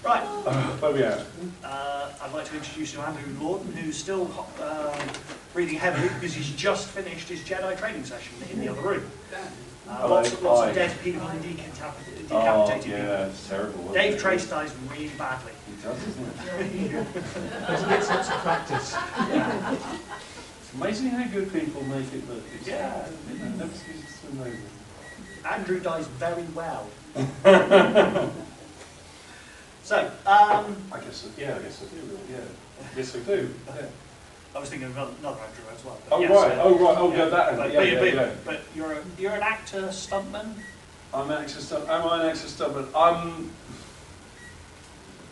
Right. Where we at? I'd like to introduce you to Andrew Lawden, who's still breathing heavily because he's just finished his Jedi training session in the other room. Lots of dead people and decapitated people. Yeah, it's terrible. Dave Trace dies really badly. He does, doesn't he? He gets lots of practice. Yeah. It's amazing how good people make it look. Yeah. It's amazing. Andrew dies very well. So, I guess I do. Yeah. Yes, I do. Yeah. I was thinking of another Andrew as well. Oh, yes, right. Oh, yeah, that. But you're an actor, stuntman. Am I an actor stuntman?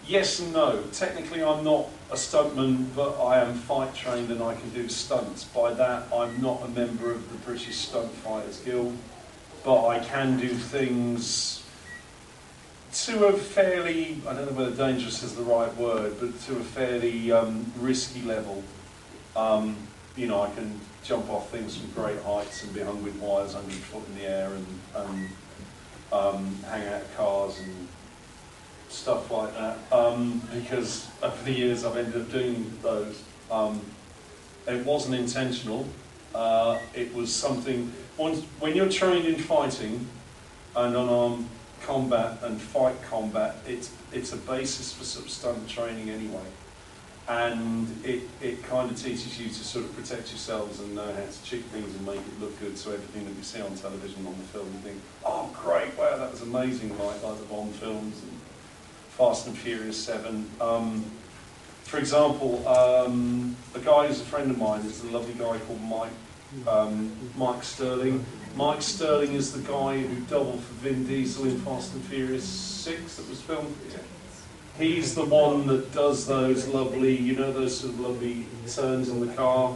Yes and no. Technically, I'm not a stuntman, but I am fight trained and I can do stunts. By that, I'm not a member of the British Stunt Fighters Guild, but I can do things to a fairly, I don't know whether dangerous is the right word, but to a fairly risky level. You know, I can jump off things from great heights and be hung with wires 100 foot in the air and hang out of cars and stuff like that. Because over the years I've ended up doing those. It wasn't intentional. It was something, when you're trained in fighting and unarmed combat and fight combat, it's a basis for sort of stunt training anyway, and it kind of teaches you to sort of protect yourselves and know how to cheat things and make it look good, so everything that you see on television, on the film, you think, oh great, wow, that was amazing, like the Bond films and Fast and Furious 7. For example, a guy who's a friend of mine is a lovely guy called Mike Sterling. Mike Sterling is the guy who doubled for Vin Diesel in Fast and Furious 6 that was filmed. He's the one that does those lovely, you know, those sort of lovely turns in the car,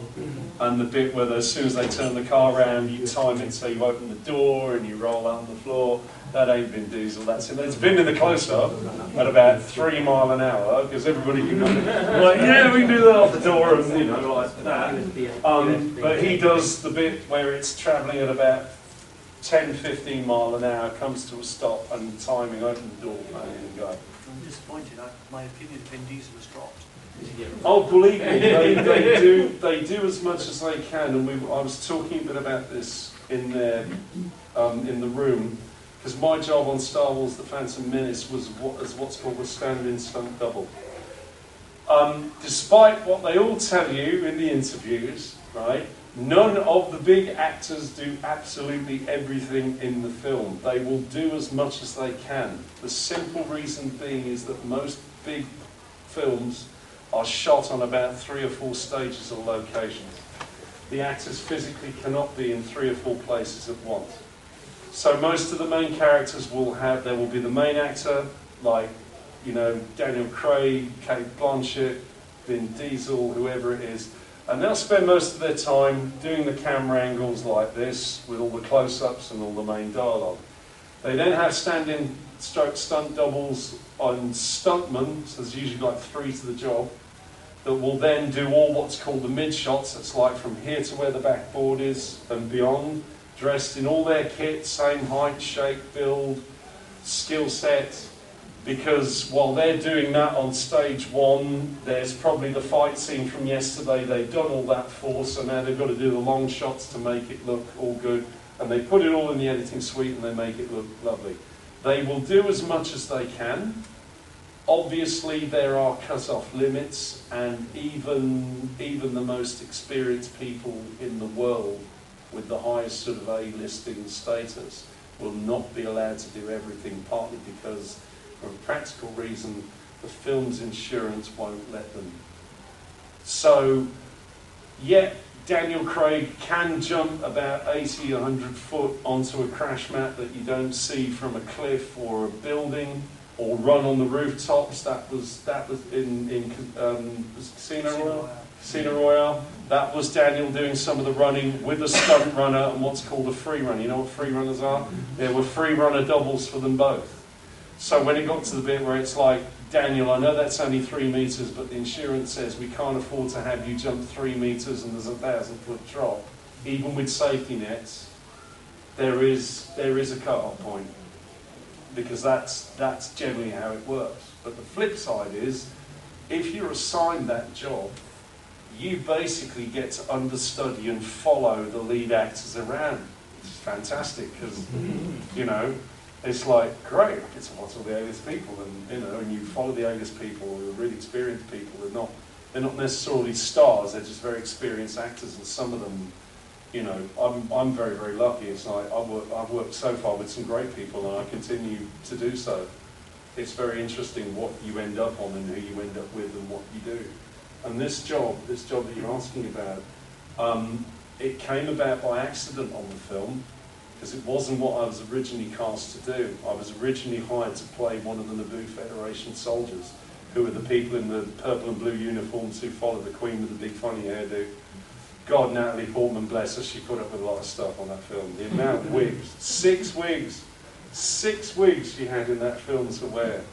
and the bit where as soon as they turn the car around, you time it so you open the door and you roll out on the floor. That ain't Vin Diesel, that's him. It's been in the close-up at about 3 miles an hour, because everybody can go, like, yeah, we can do that off the door, and you know, like that. But he does the bit where it's travelling at about 10-15 miles an hour, comes to a stop, and timing, open the door, and go. I'm disappointed. My opinion of Vin Diesel has dropped. Oh, believe me, they do as much as they can, and I was talking a bit about this in the room. Because my job on Star Wars The Phantom Menace was what's called a stand-in stunt double. Despite what they all tell you in the interviews, right, none of the big actors do absolutely everything in the film. They will do as much as they can. The simple reason being is that most big films are shot on about 3 or 4 stages or locations. The actors physically cannot be in 3 or 4 places at once. So most of the main characters there will be the main actor, like, you know, Daniel Craig, Kate Blanchett, Vin Diesel, whoever it is, and they'll spend most of their time doing the camera angles like this, with all the close-ups and all the main dialogue. They then have stand-in stroke stunt doubles on stuntmen, so there's usually like 3 to the job, that will then do all what's called the mid-shots, that's like from here to where the backboard is and beyond, dressed in all their kit, same height, shape, build, skill set, because while they're doing that on stage 1, there's probably the fight scene from yesterday they've done all that for, so now they've got to do the long shots to make it look all good, and they put it all in the editing suite and they make it look lovely. They will do as much as they can. Obviously there are cut-off limits, and even the most experienced people in the world with the highest sort of A-listing status will not be allowed to do everything, partly because, for a practical reason, the film's insurance won't let them. So, yet Daniel Craig can jump about 80, 100 foot onto a crash mat that you don't see from a cliff or a building, or run on the rooftops. That was in Casino Royale. That was Daniel doing some of the running with a stunt runner and what's called a free run. You know what free runners are? There were free runner doubles for them both. So when it got to the bit where it's like, Daniel, I know that's only 3 meters, but the insurance says we can't afford to have you jump 3 meters and there's a 1,000-foot drop. Even with safety nets, there is a cut-off point. because that's generally how it works. But the flip side is, if you're assigned that job, you basically get to understudy and follow the lead actors around. It's fantastic because, you know, it's like, great, I get to watch all the A-list people, and you know, and you follow the A-list people, who are really experienced people. They're not necessarily stars, they're just very experienced actors, and some of them, you know, I'm very, very lucky. It's like I've worked so far with some great people, and I continue to do so. It's very interesting what you end up on and who you end up with and what you do. And this job that you're asking about, it came about by accident on the film, because it wasn't what I was originally cast to do. I was originally hired to play one of the Naboo Federation soldiers, who are the people in the purple and blue uniforms who follow the Queen with the big funny hairdo. God, Natalie Portman, bless her, she put up with a lot of stuff on that film. The amount of wigs, 6 wigs she had in that film to wear.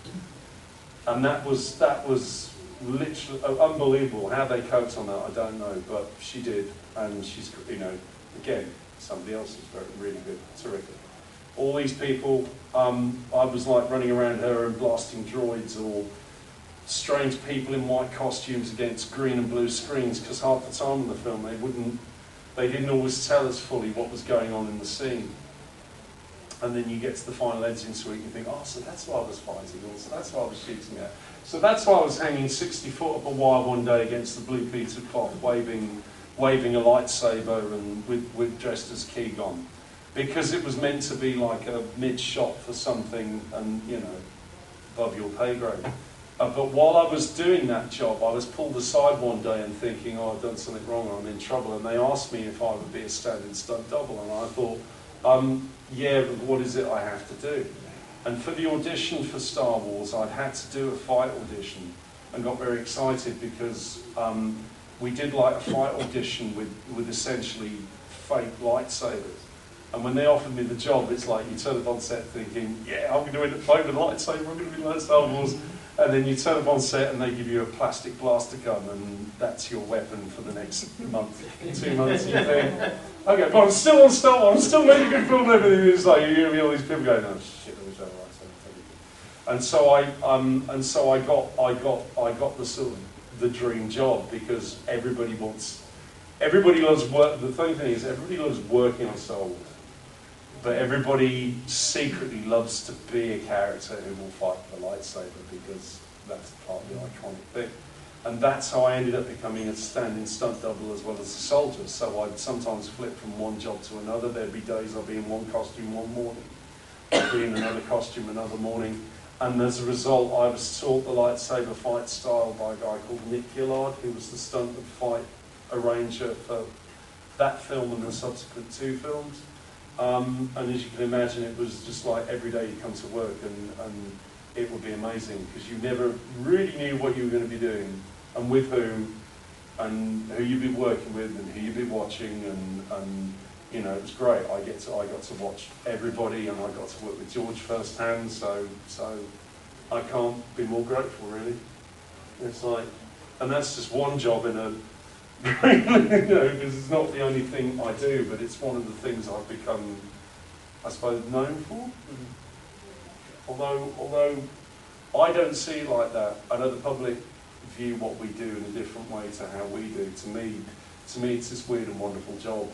And that was literally unbelievable. How they coped on that, I don't know, but she did. And she's, you know, again, somebody else is really good, terrific. All these people, I was like running around her and blasting droids, or strange people in white costumes against green and blue screens, because half the time in the film they didn't always tell us fully what was going on in the scene. And then you get to the final editing suite and you think, oh, so that's what I was fighting, or so that's what I was shooting at. So that's why I was hanging 60 foot up a wire one day against the blue Peter cloth, waving a lightsaber and with dressed as Qui-Gon. Because it was meant to be like a mid-shot for something, and, you know, above your pay grade. But while I was doing that job, I was pulled aside one day and thinking, oh, I've done something wrong, I'm in trouble. And they asked me if I would be a stand-in stunt double. And I thought, yeah, but what is it I have to do? And for the audition for Star Wars, I'd had to do a fight audition, and got very excited because we did like a fight audition with essentially fake lightsabers. And when they offered me the job, it's like you turn up on set thinking, yeah, I'm going to end up fighting with a lightsaber, I'm going to be like Star Wars. And then you turn up on set and they give you a plastic blaster gun, and that's your weapon for the next month, 2 months. And you think, okay, but I'm still on Star Wars, I'm still making a good film and everything. It's like you hear all these people going, oh shit, I wish I had a lightsaber. And so I got the sort of the dream job, because everybody loves work. The funny thing is, everybody loves working on Star Wars. But everybody secretly loves to be a character who will fight with a lightsaber, because that's part of the iconic thing. And that's how I ended up becoming a stand-in stunt double as well as a soldier. So I'd sometimes flip from one job to another. There'd be days I'd be in one costume one morning, I'd be in another costume another morning. And as a result, I was taught the lightsaber fight style by a guy called Nick Gillard, who was the stunt and fight arranger for that film and the subsequent 2 films. And as you can imagine, it was just like every day you come to work and it would be amazing, because you never really knew what you were going to be doing and with whom and who you'd be working with and who you'd be watching, and you know, it was great. I got to watch everybody, and I got to work with George firsthand, so I can't be more grateful, really. It's like, and that's just one job in a you know, because it's not the only thing I do, but it's one of the things I've become, I suppose, known for. Although I don't see it like that. I know the public view what we do in a different way to how we do. To me, it's this weird and wonderful job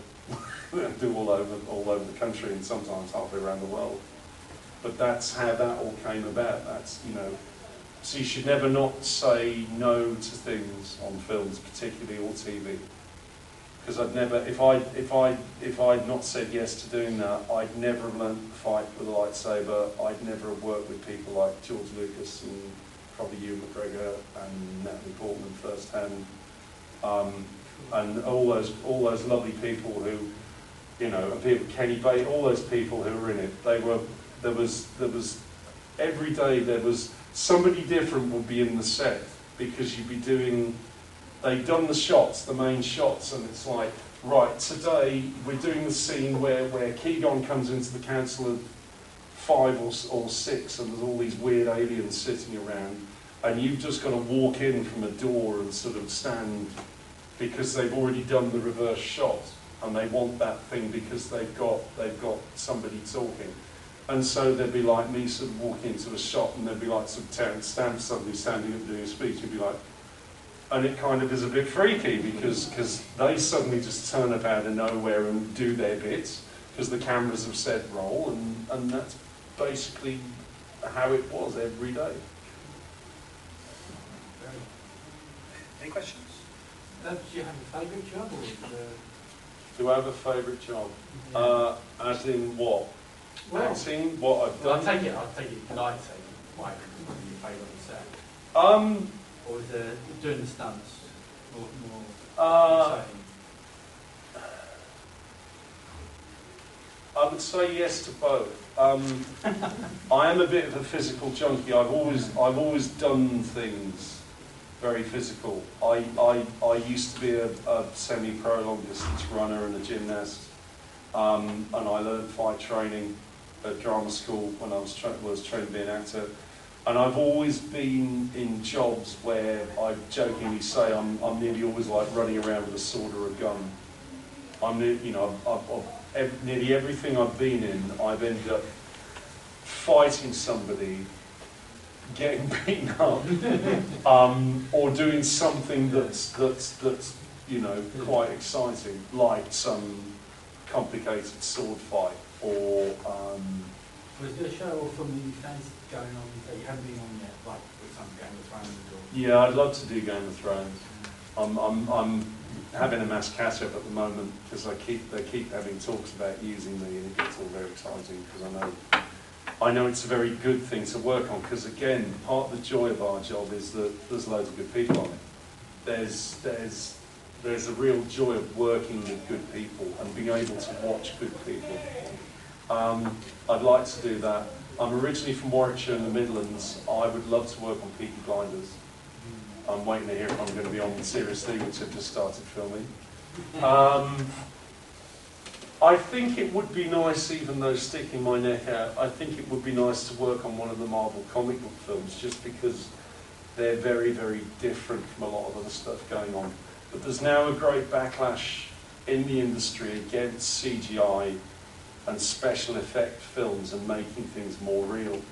that I do all over the country, and sometimes halfway around the world. But that's how that all came about. That's, you know. So you should never not say no to things on films, particularly, or TV. Because I'd never, if I'd not said yes to doing that, I'd never have learned to fight with a lightsaber. I'd never have worked with people like George Lucas and probably Ewan McGregor and Natalie Portman firsthand, and all those lovely people who, you know, and people, Kenny Bates, all those people who were in it. There was every day there was. Somebody different would be in the set, because you'd be doing, they'd done the shots, the main shots, and it's like, right, today we're doing the scene where Qui-Gon comes into the Council of 5 or 6, and there's all these weird aliens sitting around, and you've just got to walk in from a door and sort of stand, because they've already done the reverse shot, and they want that thing because they've got somebody talking. And so there'd be like me sort of walking into a shop and there'd be like some Terence Stamp suddenly standing up and doing a speech and be like, and it kind of is a bit freaky because they suddenly just turn up out of nowhere and do their bits because the cameras have said roll, and that's basically how it was every day. Any questions? Do you have a favourite job or Do I have a favourite job? Yeah. As in what? Well, Acting? What I've Well, done? I'll take it light saying why your favourite set. Or is it doing the stunts more exciting? I would say yes to both. I am a bit of a physical junkie. I've always done things very physical. I used to be a semi-pro long distance runner and a gymnast, and I learned fight training at drama school when I was trained to be an actor. And I've always been in jobs where I jokingly say I'm nearly always like running around with a sword or a gun. Nearly everything I've been in, I've ended up fighting somebody, getting beaten up, or doing something that's quite exciting, like some complicated sword fight, or Was there a show or film that you fancy going on that you haven't been on yet, like for example Game of Thrones or? yeah, I'd love to do Game of Thrones. I'm having a mass catch up at the moment because they keep having talks about using me, and it gets all very exciting because I know it's a very good thing to work on, because again, part of the joy of our job is that there's loads of good people on it. There's a real joy of working with good people and being able to watch good people. I'd like to do that. I'm originally from Warwickshire in the Midlands. I would love to work on Peaky Blinders. I'm waiting to hear if I'm going to be on seriously, which I've just started filming. I think it would be nice, even though sticking my neck out, I think it would be nice to work on one of the Marvel comic book films, just because they're very, very different from a lot of other stuff going on. But there's now a great backlash in the industry against CGI and special effect films and making things more real.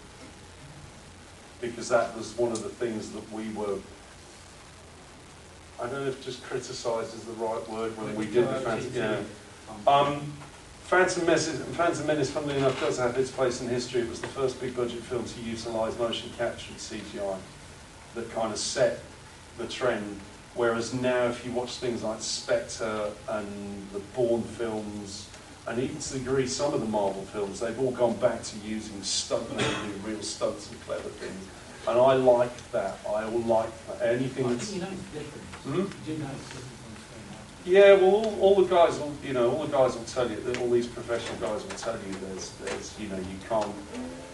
Because that was one of the things that we were, I don't know if just criticised is the right word when we did the Phantom. Yeah. Phantom Menace, funnily enough, does have its place in history. It was the first big budget film to utilise motion capture and CGI that kind of set the trend. Whereas now, if you watch things like Spectre and the Bourne films, and even to the degree some of the Marvel films, they've all gone back to using stuntmen, real stunts and clever things. And I like that. I all like that. Anything that's. You know it's different. Hmm? Do you know it's different on screen? Yeah, well, all the guys will tell you that all these professional guys will tell you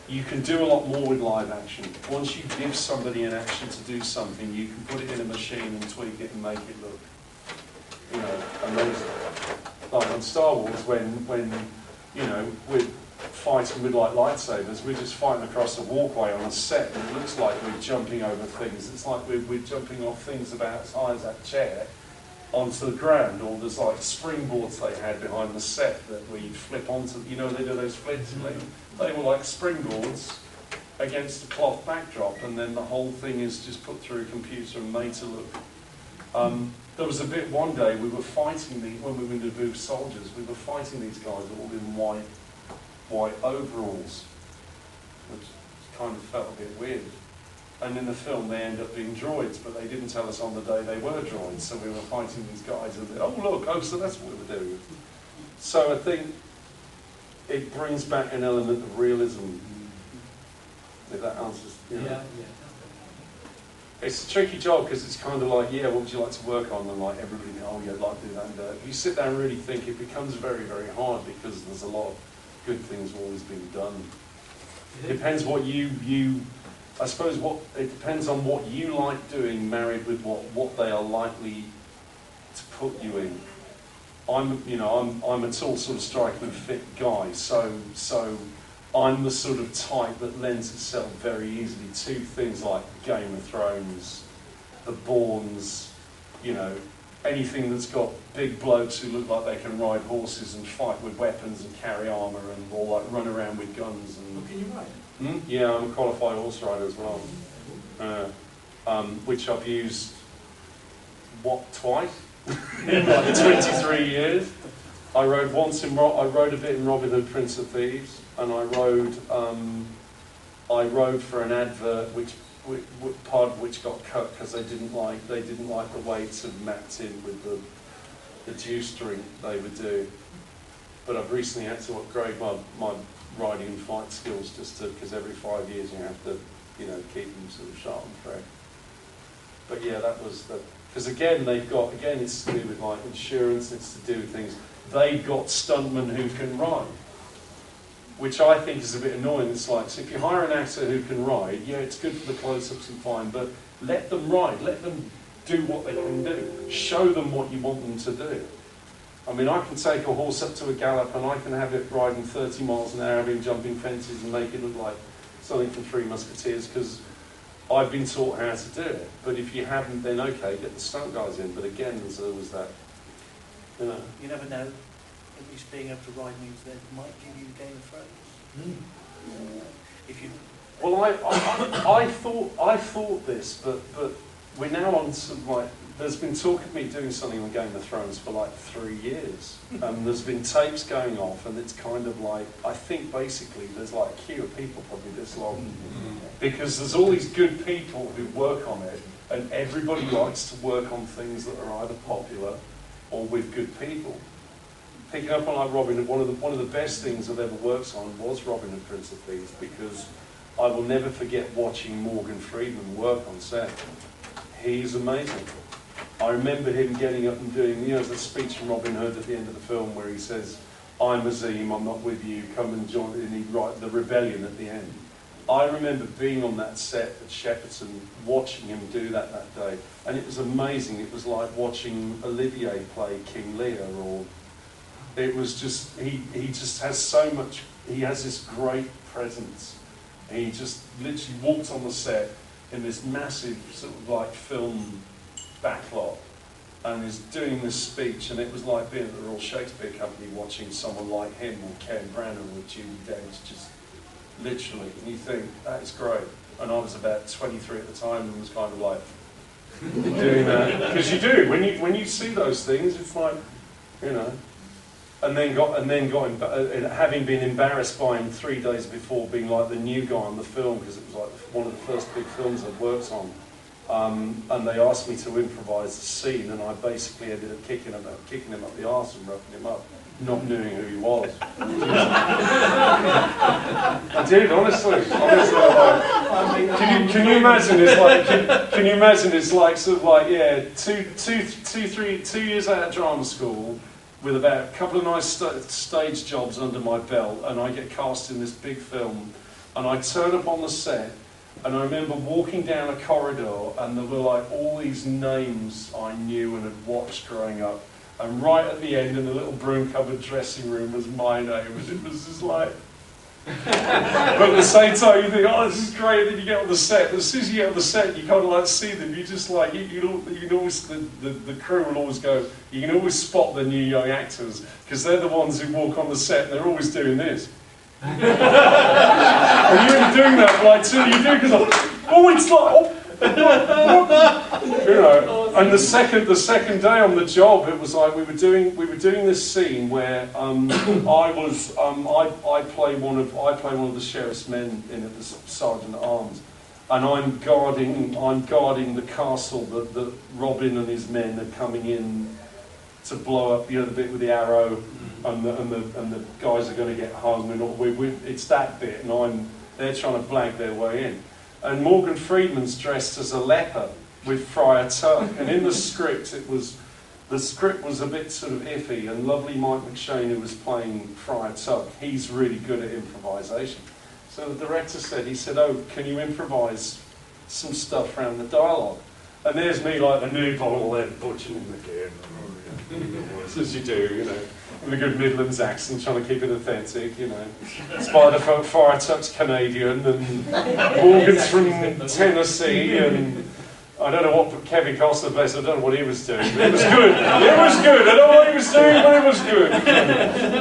you can do a lot more with live action. Once you give somebody an action to do something, you can put it in a machine and tweak it and make it look, amazing. Like on Star Wars, when we're fighting with like lightsabers, we're just fighting across a walkway on a set, and it looks like we're jumping over things. It's like we're jumping off things about as high as that chair onto the ground, or there's like springboards they had behind the set that we flip onto. They do those flips. They were like springboards against a cloth backdrop, and then the whole thing is just put through a computer and made to look. There was a bit one day we were fighting when we were in the booth soldiers. We were fighting these guys all in white overalls, which kind of felt a bit weird. And in the film they end up being droids, but they didn't tell us on the day they were droids, so we were fighting these guys and so that's what we were doing. So I think it brings back an element of realism, if that answers. Yeah. It's a tricky job because it's kind of like, what would you like to work on? And like everybody, I'd like to do that and that. If you sit down and really think, it becomes very, very hard because there's a lot of good things always being done. It depends what I suppose it depends on what you like doing, married with what they are likely to put you in. I'm a tall, sort of striking, fit guy, so I'm the sort of type that lends itself very easily to things like Game of Thrones, the Bournes, anything that's got big blokes who look like they can ride horses and fight with weapons and carry armour and all like run around with guns. And Well, can you ride? Yeah, I'm a qualified horse rider as well, which I've used, twice in like 23 years. I rode once I rode a bit in Robin Hood, Prince of Thieves, and I rode for an advert which part of which got cut because they didn't like the way to mapped in with the juice drink they would do. But I've recently had to upgrade my riding and fight skills just because every 5 years you have to, you know, keep them sort of sharp and fresh. But yeah, that was because again it's to do with like insurance, it's to do with things. They've got stuntmen who can ride, which I think is a bit annoying. It's like, so if you hire an actor who can ride, yeah, it's good for the close-ups and fine, but let them ride, let them do what they can do. Show them what you want them to do. I mean, I can take a horse up to a gallop and I can have it riding 30 miles an hour, having jumping fences and make it look like something from Three Musketeers because I've been taught how to do it. But if you haven't, then okay, get the stunt guys in. But again, there's always that, you know. You never know. At least being able to ride means they might give you Game of Thrones. If you. Well, I thought this, but we're now on some like. There's been talk of me doing something on Game of Thrones for like 3 years. There's been tapes going off, and it's kind of like, I think basically there's like a queue of people probably this long. Because there's all these good people who work on it, and everybody likes to work on things that are either popular or with good people. Picking up on like Robin Hood, one of the best things I've ever worked on was Robin Hood, Prince of Thieves, because I will never forget watching Morgan Freeman work on set. He's amazing. I remember him getting up and doing, you know, the speech from Robin Hood at the end of the film where he says, "I'm Azim, I'm not with you, come and join," and he writes the rebellion at the end. I remember being on that set at Shepperton, watching him do that day, and it was amazing. It was like watching Olivier play King Lear, or it was just, he just has so much, he has this great presence. And he just literally walked on the set in this massive sort of like film backlot and is doing this speech, and it was like being at the Royal Shakespeare Company watching someone like him or Ken Branagh or Judi Dench, just literally, and you think, that is great. And I was about 23 at the time and was kind of like doing that, because you do, when you see those things, it's like, you know. And then having been embarrassed by him 3 days before, being like the new guy on the film, because it was like one of the first big films I'd worked on. And they asked me to improvise the scene, and I basically ended up kicking him up the arse and roughing him up, not knowing who he was. I did, honestly. Can you imagine? It's like, can you imagine? It's like sort of like, yeah, 2 years out of drama school, with about a couple of nice stage jobs under my belt, and I get cast in this big film, and I turn up on the set, and I remember walking down a corridor, and there were like all these names I knew and had watched growing up, and right at the end in the little broom cupboard dressing room was my name, and it was just like, but at the same time you think, oh, this is great, and then you get on the set, but as soon as you get on the set, you kind of like see them, you just like, you can always, the crew will always go, you can always spot the new young actors, because they're the ones who walk on the set and they're always doing this. And you're only doing that for like 2 you do, because oh, it's like, you know. And the second day on the job, it was like we were doing this scene where I play one of the sheriff's men in it, the sergeant at arms, and I'm guarding the castle that Robin and his men are coming in to blow up, you know, the bit with the arrow, and the guys are going to get hung, and it's that bit, and they're trying to blag their way in. And Morgan Freeman's dressed as a leper with Friar Tuck, and in the script the script was a bit sort of iffy, and lovely Mike McShane, who was playing Friar Tuck, he's really good at improvisation. So the director said, oh, can you improvise some stuff around the dialogue? And there's me like the new bottle then, butchering him again, as you do, you know, with a good Midlands accent, trying to keep it authentic, you know. Friar Tuck's Canadian, and Morgan's from Tennessee, and I don't know what Kevin Costner, bless him, I don't know what he was doing, but it was good. It was good. I don't know what he was doing, but it was good.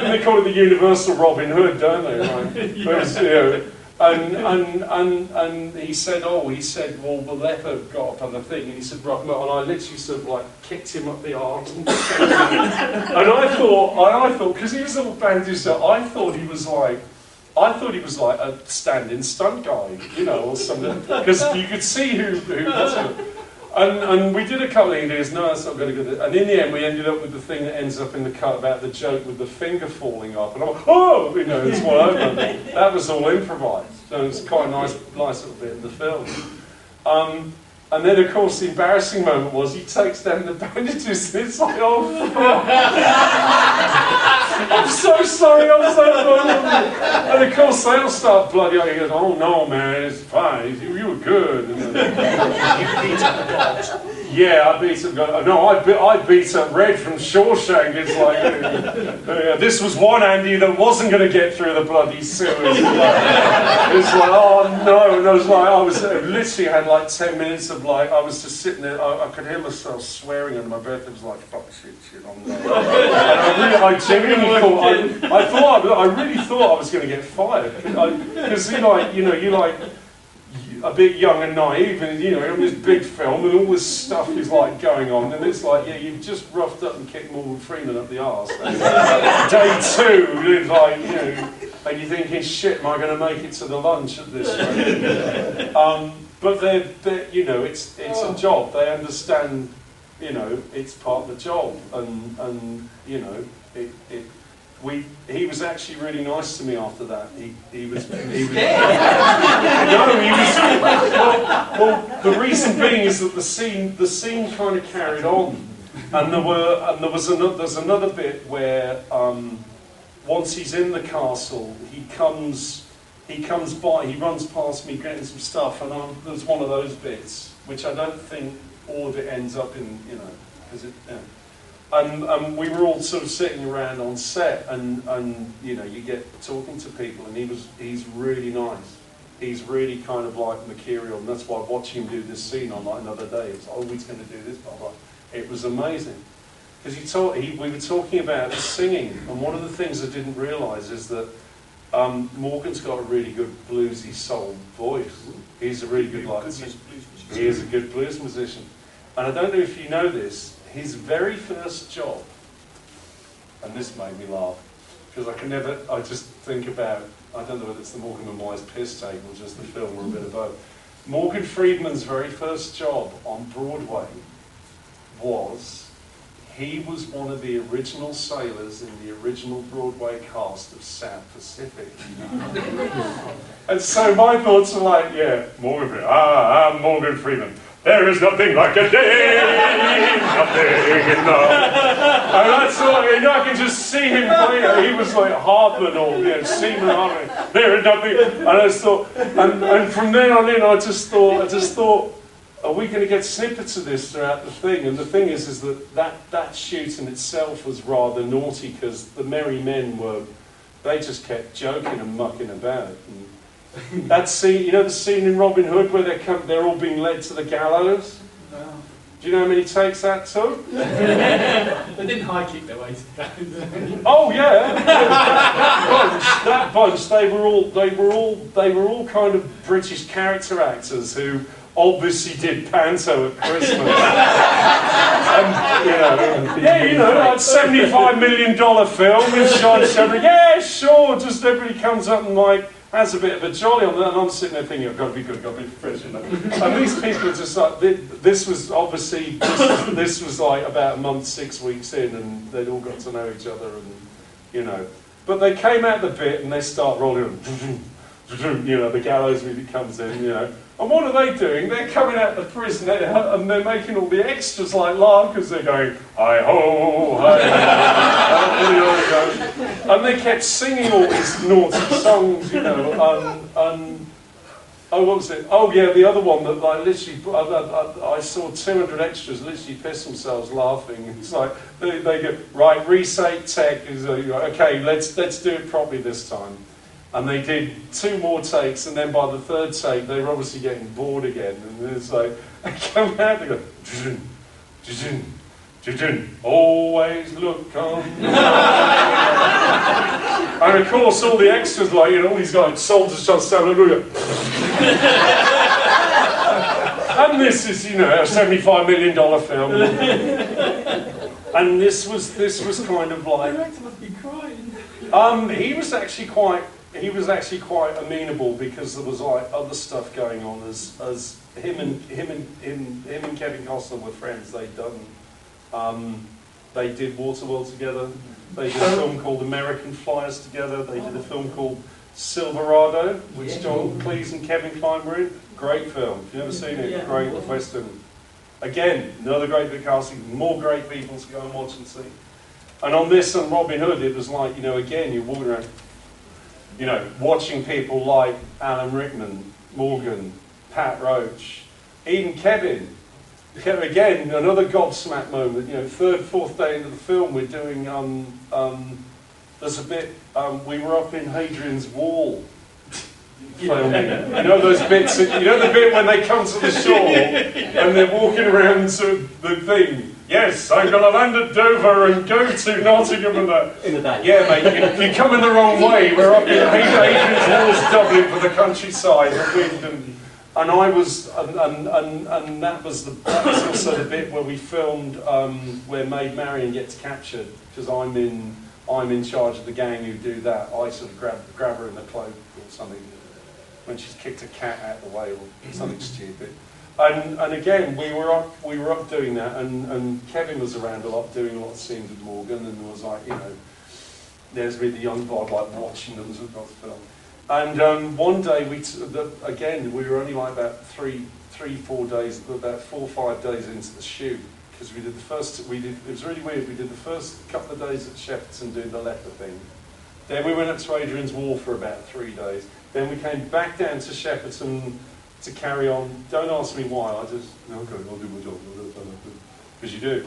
They call it the Universal Robin Hood, don't they? Right? Yeah. It was, you know, and he said, well, the leopard got up on the thing, and he said, right, and I literally sort of like kicked him up the arse, and I thought, because he was all bandaged up, I thought he was like a stand-in stunt guy, you know, or something, because you could see who was it. And we did a couple of ideas, no, that's not going to go. And in the end, we ended up with the thing that ends up in the cut about the joke with the finger falling off. And I'm like, oh, you know, it's all over. That was all improvised. So it was quite a nice little bit in the film. And then, of course, the embarrassing moment was he takes down the bandages and it's like, oh, I'm so sorry, I'm so sorry. And of course, they all start bloody out. He goes, oh no, man, it's fine. You were good. And You beat up the dogs. yeah, I beat up. No, I beat up Red from Shawshank. It's like this was one Andy that wasn't going to get through the bloody sewers. It's like, oh no, and I was literally had like 10 minutes of like I was just sitting there. I could hear myself swearing under my breath. It was like fuck shit, I'm not. And I genuinely thought I really thought I was going to get fired because you like. A bit young and naive, and you know, on this big film, and all this stuff is like going on, and it's like, yeah, you've just roughed up and kicked Morgan Freeman up the arse. Day two, it's like, you know, and you're thinking, shit, am I going to make it to the lunch at this rate? But they're, you know, it's a job. They understand, you know, it's part of the job, and you know, he was actually really nice to me after that. He was no, he was. Well, the reason being is that the scene kind of carried on, and there's another bit where once he's in the castle, he runs past me getting some stuff, and there's one of those bits which I don't think all of it ends up in, you know, because it. Yeah. And we were all sort of sitting around on set, and you know, you get talking to people, and he's really nice. He's really kind of like mercurial, and that's why watching him do this scene on like another day, it's always going to do this, blah blah. It was amazing because we were talking about the singing, and one of the things I didn't realise is that Morgan's got a really good bluesy soul voice. He's a really good he is a good blues musician, and I don't know if you know this. His very first job, and this made me laugh, because I just think about, I don't know whether it's the Morgan and Wise piss take or just the film or a bit of both. Morgan Freeman's very first job on Broadway was, he was one of the original sailors in the original Broadway cast of South Pacific. And so my thoughts are like, yeah, Morgan Freeman, I'm Morgan Freeman. There is nothing like a day, nothing enough. And that's all, and I can just see him play. He was like Hartman or Seaman Hartman. There is nothing. And I just thought, and from then on in, I just thought, are we going to get snippets of this throughout the thing? And the thing is that shoot in itself was rather naughty because the merry men they just kept joking and mucking about. That scene, you know the scene in Robin Hood where they're all being led to the gallows? No. Do you know how many takes that took? They didn't high kick their way to the gallows. Oh yeah. That bunch, they were all kind of British character actors who obviously did panto at Christmas. Like $75 million film with Sean Shepherd. Yeah, sure, just everybody comes up and like has a bit of a jolly on that, and I'm sitting there thinking, I've got to be good, I've got to be professional. And these people are just like, this was like about a month, 6 weeks in, and they'd all got to know each other, and you know. But they came out the bit and they start rolling, you know, the gallows music comes in, you know. And what are they doing? They're coming out of the prison and they're making all the extras like laugh because they're going, hi-ho, hi-ho. And they kept singing all these naughty songs, you know. Oh, what was it? Oh, yeah, the other one that like literally, I saw 200 extras literally piss themselves laughing. It's like, they go, right, restate tech. Okay, let's do it properly this time. And they did 2 more takes, and then by the 3rd take, they were obviously getting bored again. And it's like, they come out, they go, "Jujun, jujun, jujun, always look on." And of course, all the extras, like, you know, all these guys, soldiers just stand there and go, and this is, you know, a $75 million film. And this was kind of like. The director must be crying. He was actually quite amenable, because there was like other stuff going on. As him and Kevin Costner were friends. They did Waterworld together. They did a film called American Flyers together. They did a film called Silverado, which John Cleese and Kevin Kline were in. Great film. If you've never seen it, great western. Again, another great big casting. More great people to go and watch and see. And on this and Robin Hood, it was like, you know, again, you're walking around, you know, watching people like Alan Rickman, Morgan, Pat Roach, even Kevin. Again, another gobsmack moment. You know, 3rd, 4th day into the film, we're doing. There's a bit. We were up in Hadrian's Wall filming. You know those bits. You know the bit when they come to the shore and they're walking around to the thing. Yes, I'm going to land at Dover and go to Nottingham and that. In the day. Yeah, mate, you're coming the wrong way. We're up in Hadrian's Wall's Dublin for the countryside, the wind, and I was, and that was also the bit where we filmed where Maid Marian gets captured, because I'm in charge of the gang who do that. I sort of grab her in the cloak or something when she's kicked a cat out of the way or something stupid. And again, we were up doing that, and Kevin was around a lot, doing a lot of scenes with Morgan, and was like, you know, there's me, the young boy, like watching them as we got the film. And one day, again, we were only like about 4 days, about 4 or 5 days into the shoot, because it was really weird. We did the first couple of days at Shepperton doing the leper thing. Then we went up to Hadrian's Wall for about 3 days. Then we came back down to Shepperton to carry on. Don't ask me why, I just, okay, I'll do my job. Because you do,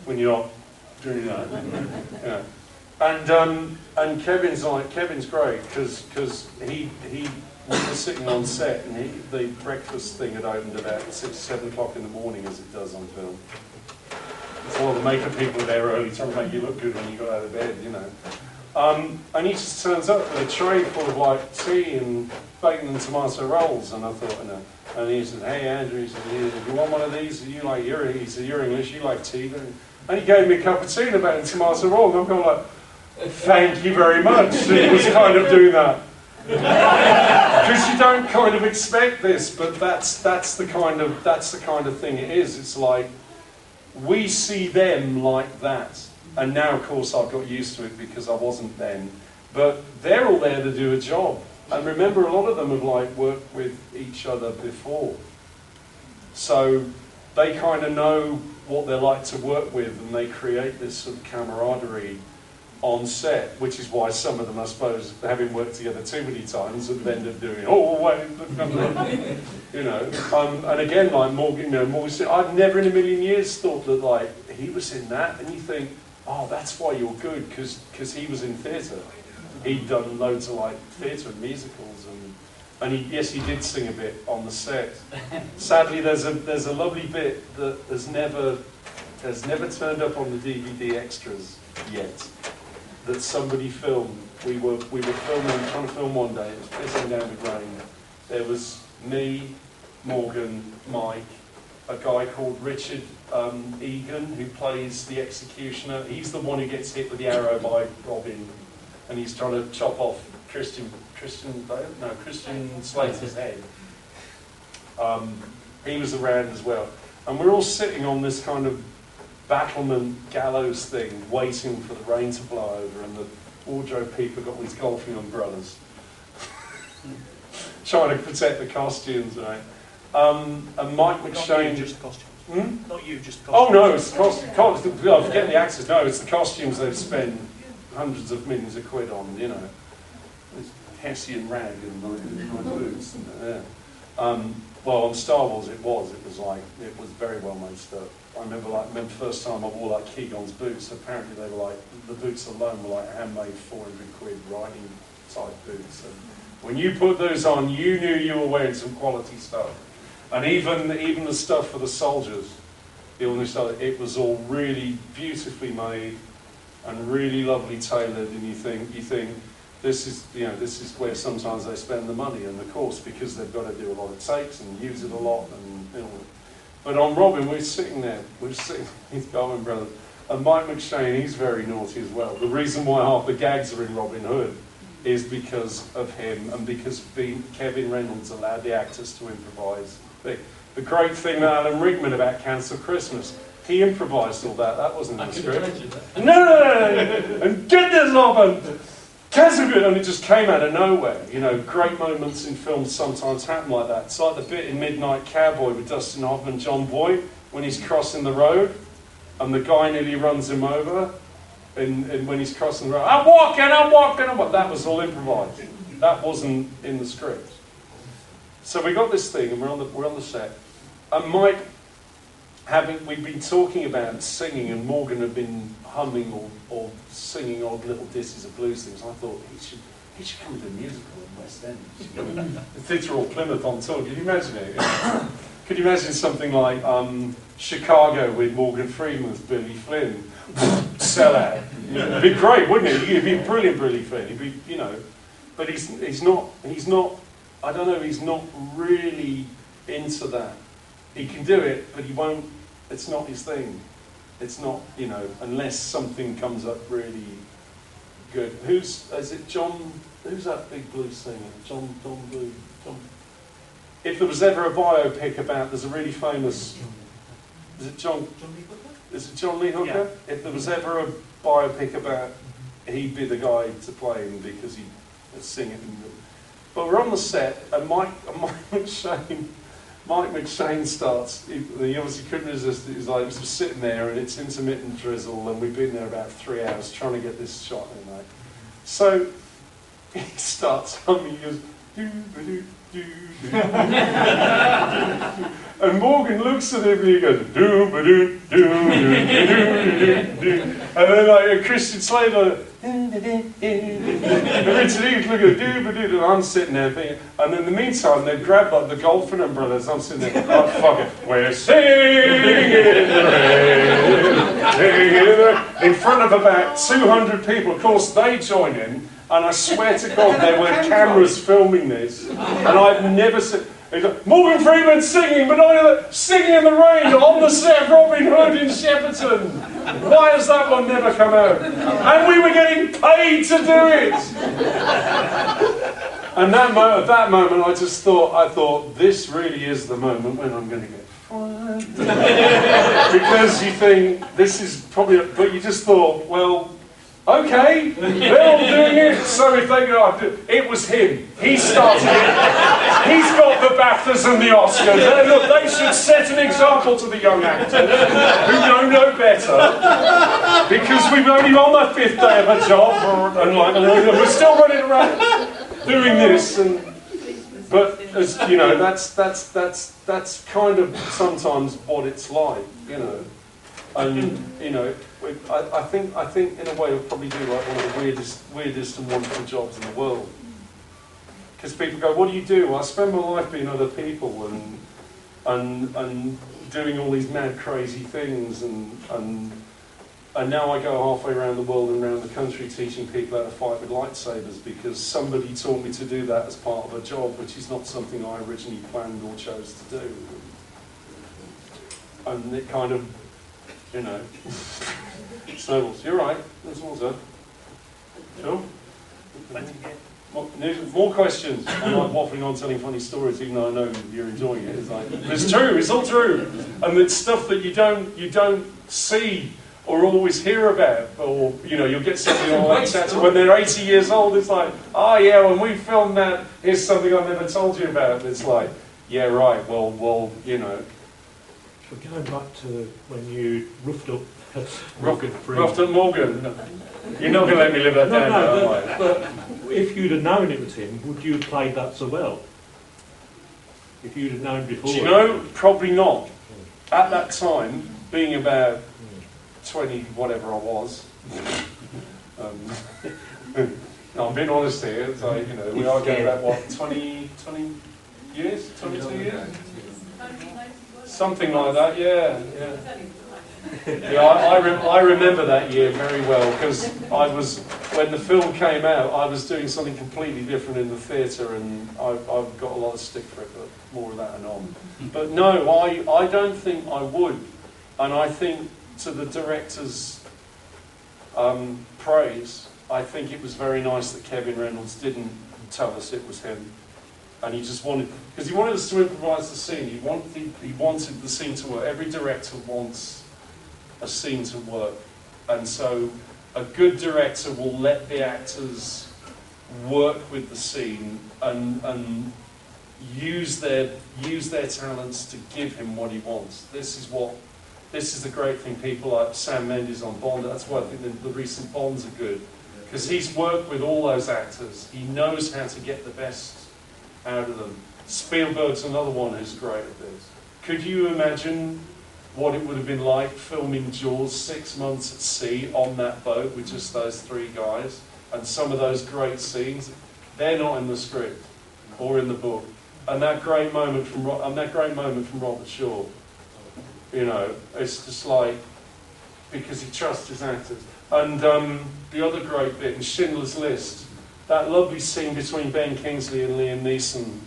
when you're not doing that. Yeah. And Kevin's great, because he was sitting on set, and the breakfast thing had opened about 6, 7 o'clock in the morning, as it does on film. So all the makeup people are there early trying to make you look good when you got out of bed, you know. And he just turns up with a tray full of like tea and bacon and tomato rolls, and I thought, you know, and he said, "Hey Andrew," he said, "you want one of these? He said, "You're English, you like tea." And he gave me a cup of tea and a bacon and tomato roll, and I'm kind of like, "Thank you very much." He was kind of doing that. Because you don't kind of expect this, but that's the kind of thing it is. It's like, we see them like that. And now, of course, I've got used to it because I wasn't then. But they're all there to do a job. And remember, a lot of them have like worked with each other before. So they kind of know what they're like to work with, and they create this sort of camaraderie on set, which is why some of them, I suppose, having worked together too many times, have ended up doing, "Oh, wait," you know. And again, like Morgan, Morgan, I've never in a million years thought that like he was in that, and you think, oh, that's why you're good, because he was in theatre. He'd done loads of like theatre and musicals, and he did sing a bit on the set. Sadly, there's a lovely bit that has never turned up on the DVD extras yet. That somebody filmed. We were trying to film one day. It was pissing down with rain. There was me, Morgan, Mike, a guy called Richard Egan, who plays the executioner. He's the one who gets hit with the arrow by Robin, and he's trying to chop off Christian Slater's head. He was around as well, and we're all sitting on this kind of battlement gallows thing, waiting for the rain to blow over, and the wardrobe people got these golfing umbrellas, trying to protect the costumes, right? And Mike McShane. Not you, just costumes. Not you, just costumes. Oh no, it's costumes. Forget the actors. No, it's the costumes they've spent hundreds of millions of quid on. You know, this Hessian rag and my boots. And, yeah. Well, on Star Wars, it was very well made stuff. I remember the first time I wore like Keegan's boots. Apparently, they were like, the boots alone were like handmade 400 quid riding type boots. And when you put those on, you knew you were wearing some quality stuff. And even the stuff for the soldiers, it was all really beautifully made and really lovely tailored. And you think this is where sometimes they spend the money and the course, because they've got to do a lot of takes and use it a lot. And but on Robin, we're sitting with Garmin Brothers, and Mike McShane, he's very naughty as well. The reason why half the gags are in Robin Hood is because of him, and because Kevin Reynolds allowed the actors to improvise. The great thing that Alan Rickman about Cancel Christmas, he improvised all that. That wasn't in the script. No, and get this, Robin! Cancel Christmas! And it just came out of nowhere. You know, great moments in films sometimes happen like that. It's like the bit in Midnight Cowboy with Dustin Hoffman and John Boyd when he's crossing the road and the guy nearly runs him over. And when he's crossing the road, I'm walking. That was all improvised. That wasn't in the script. So we got this thing, and we're on the set. And Mike, we've been talking about singing, and Morgan had been humming or singing odd little ditties of blues things. I thought he should come and do a musical in West End. The theatre or Plymouth on tour. Can you imagine it? Could you imagine something like Chicago with Morgan Freeman with Billy Flynn? Sell out. It'd be great, wouldn't it? He'd be brilliant, Billy Flynn. He'd be, but he's not. I don't know. He's not really into that. He can do it, but he won't. It's not his thing. It's not, unless something comes up really good. Is it John? Who's that big blues singer? John Blue. If there was ever a biopic about, there's a really famous. Is it John? Is it John Lee Hooker? Yeah. If there was ever a biopic about, he'd be the guy to play him because he was singing. But we're on the set, and Mike McShane starts. He obviously couldn't resist it. He's like, just sitting there, and it's intermittent drizzle, and we've been there about 3 hours trying to get this shot in. Right? So he starts humming. He goes, doo-ba-doo, doo-doo. And Morgan looks at him and he goes, doo-ba-doo, doo-doo-doo-doo-doo. And then like a Christian Slade, like, and Richard Eames looking at doo-ba-doo, and I'm sitting there thinking, and in the meantime they grab like the golfing umbrellas, I'm sitting there, oh fuck it, we're singing in the rain, in front of about 200 people. Of course they join in, and I swear to God there were cameras filming this, and I've never seen. Morgan Freeman singing, but singing in the rain on the set of Robin Hood in Shepperton. Why has that one never come out? And we were getting paid to do it. And at that moment, I thought, this really is the moment when I'm going to get fired. Because you think this is probably, but you just thought, well. Okay, they're all doing it, so if they go, it was him. He started it. He's got the BAFTAs and the Oscars. And look, they should set an example to the young actors who know no better, because we've only on the 5th day of a job, and we're still running around doing this. But as you know, that's kind of sometimes what it's like, and I think in a way we'll probably do like one of the weirdest and wonderful jobs in the world. Because people go, what do you do? Well, I spend my life being other people and doing all these mad, crazy things, and now I go halfway around the world and around the country teaching people how to fight with lightsabers because somebody taught me to do that as part of a job, which is not something I originally planned or chose to do. And it kind of, snowballs. You're right. That's all, sir. Sure. More questions. I'm like waffling on, telling funny stories, even though I know you're enjoying it. It's like it's true. It's all true, and it's stuff that you don't see or always hear about, or you'll get something on like that when they're 80 years old. It's like, oh yeah, when we filmed that, here's something I never told you about. It's like, yeah, right. Well, But going back to when you roughed up Morgan. Roughed up Morgan. You're not going to let me live that down, are but if you'd have known it was him, would you have played that so well? If you'd have known before? Do you know? Probably not. At that time, being about 20, whatever I was, No, I'm being honest here. So, you know, we are going back, what, 20 years? 22 years? Something like that, yeah. Yeah, I remember that year very well, because when the film came out, I was doing something completely different in the theatre, and I've got a lot of stick for it, but more of that anon. But no, I don't think I would. And I think, to the director's praise, I think it was very nice that Kevin Reynolds didn't tell us it was him. And he just wanted, because he wanted us to improvise the scene. He wanted the scene to work. Every director wants a scene to work. And so a good director will let the actors work with the scene and use their talents to give him what he wants. This is the great thing. People like Sam Mendes on Bond, that's why I think the recent Bonds are good. Because he's worked with all those actors. He knows how to get the best out of them. Spielberg's another one who's great at this. Could you imagine what it would have been like filming Jaws 6 months at sea on that boat with just those three guys? And some of those great scenes, they're not in the script or in the book. And that great moment from Robert Shaw, you know, it's just like, because he trusts his actors. And the other great bit in Schindler's List, that lovely scene between Ben Kingsley and Liam Neeson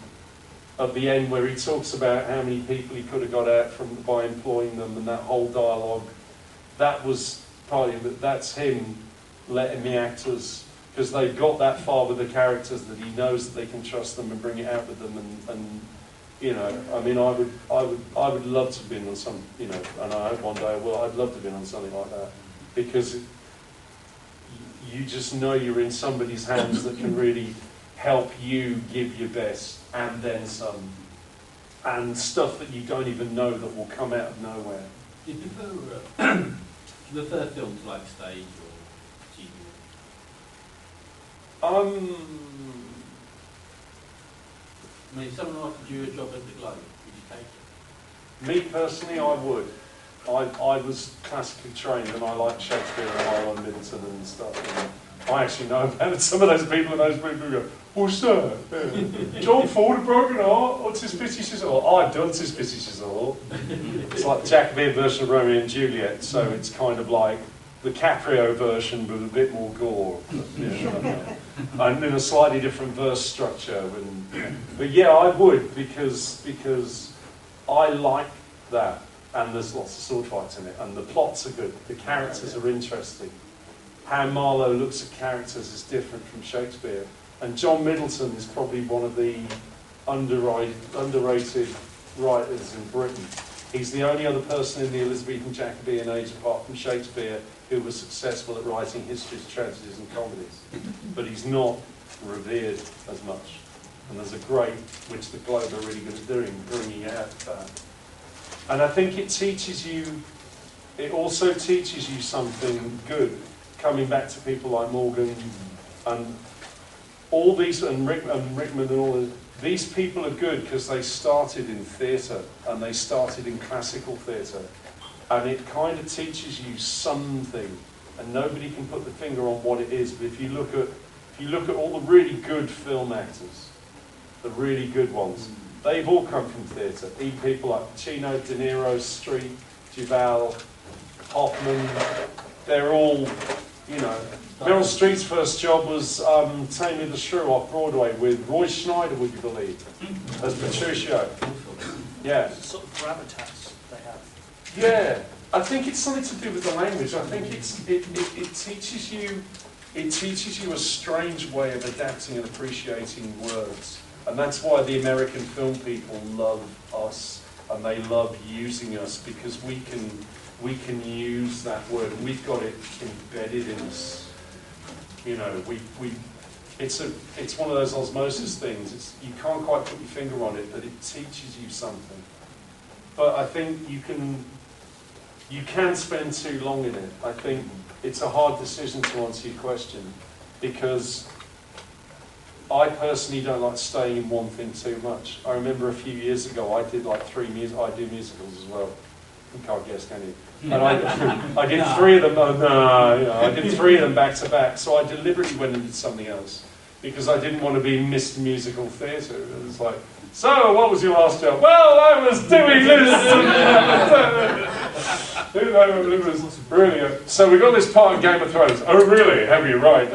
at the end, where he talks about how many people he could have got out by employing them, and that whole dialogue, that was partly, that's him letting the actors, because they've got that far with the characters that he knows that they can trust them and bring it out with them, and you know, I mean, I would love to have been on some, you know, and I hope one day I will. I'd love to have been on something like that, because you just know you're in somebody's hands that can really help you give your best, and then some, and stuff that you don't even know that will come out of nowhere. Do you prefer films like stage or TV? I mean, if someone offered you a job at the Globe, would you take it? Me personally, I would. I was classically trained, and I like Shakespeare and Marlon Middleton and stuff. And I actually know about some of those people, and those people who go, "Oh, sir, John Ford, a broken heart, or Tis Pity She's All." I've done Tis Pity She's All. It's like the Jacobean version of Romeo and Juliet, so it's kind of like the Caprio version, but a bit more gore. And in a slightly different verse structure. But yeah, I would, because I like that. And there's lots of sword fights in it, and the plots are good, the characters are interesting. How Marlowe looks at characters is different from Shakespeare. And John Middleton is probably one of the underrated writers in Britain. He's the only other person in the Elizabethan Jacobean age, apart from Shakespeare, who was successful at writing histories, tragedies and comedies. But he's not revered as much. And there's a great, which the Globe are really good at doing, bringing out that. And I think it also teaches you something good, coming back to people like Morgan and all these, and Rickman and all these people are good because they started in theatre, and they started in classical theatre. And it kind of teaches you something, and nobody can put the finger on what it is, but if you look at all the really good film actors, the really good ones, they've all come from theatre. Even people like Pacino, De Niro, Street, Duvall, Hoffman, they're all, you know. Meryl Streep's first job was Taming of the Shrew off Broadway with Roy Schneider, would you believe, as Petruchio. Yeah. It's a sort of gravitas they have. Yeah. I think it's something to do with the language. I think it teaches you a strange way of adapting and appreciating words. And that's why the American film people love us, and they love using us, because we can use that word. We've got it embedded in us. You know, it's one of those osmosis things. You can't quite put your finger on it, but it teaches you something. But I think you can spend too long in it. I think it's a hard decision to answer your question, because I personally don't like staying in one thing too much. I remember a few years ago I did like I do musicals as well. You can't guess, can you? And I did 3 of them. Oh no, you know, I did 3 of them back to back. So I deliberately went and did something else because I didn't want to be Mr. Musical Theatre. It was like, so what was your last job? Well, I was doing this. It was brilliant. So we got this part in Game of Thrones. Oh really? Have you? Right.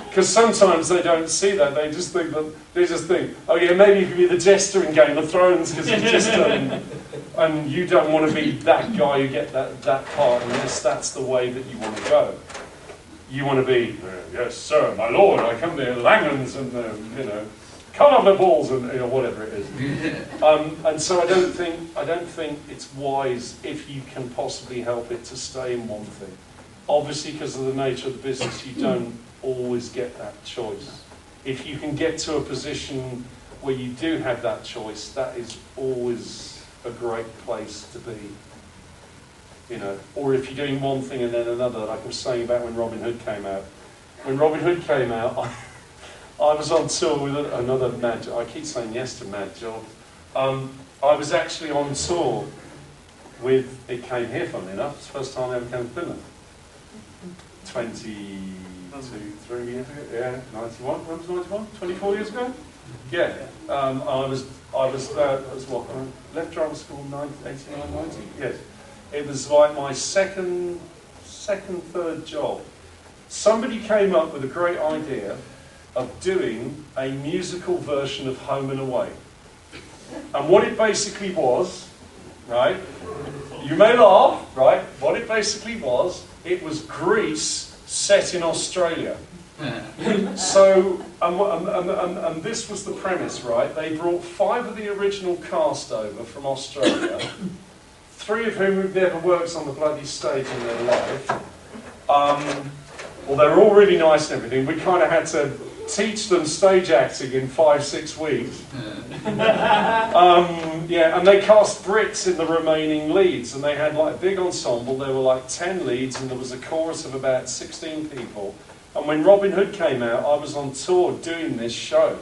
Because sometimes they don't see that. They just think, oh yeah, maybe you could be the jester in Game of Thrones because you just and you don't want to be that guy who get that part unless that's the way that you want to go. You want to be, yes sir, my lord, I come there, Langhans and you know, carnivals and you know, whatever it is. And so I don't think it's wise if you can possibly help it to stay in one thing. Obviously, because of the nature of the business, you don't always get that choice. If you can get to a position where you do have that choice, that is always a great place to be. You know, or if you're doing one thing and then another, like I was saying about when Robin Hood came out. When Robin Hood came out, I was on tour with another mad job. I keep saying yes to mad jobs. I was actually on tour with, it came here funnily enough, it's the first time I ever came to Finland. 22, 3 years ago, yeah, 91, when was 91? 24 years ago? Yeah, I was what, left drama school 89, 90? Yes. It was like my second, third job. Somebody came up with a great idea of doing a musical version of Home and Away. And what it basically was, right, you may laugh, right, what it basically was, it was Greece set in Australia. So, and this was the premise, right? They brought 5 of the original cast over from Australia, 3 of whom had never worked on the bloody stage in their life. Well, they were all really nice and everything. We kind of had to teach them stage acting in 5-6 weeks. Yeah, and they cast Brits in the remaining leads, and they had like a big ensemble. There were like 10 leads, and there was a chorus of about 16 people. And when Robin Hood came out, I was on tour doing this show.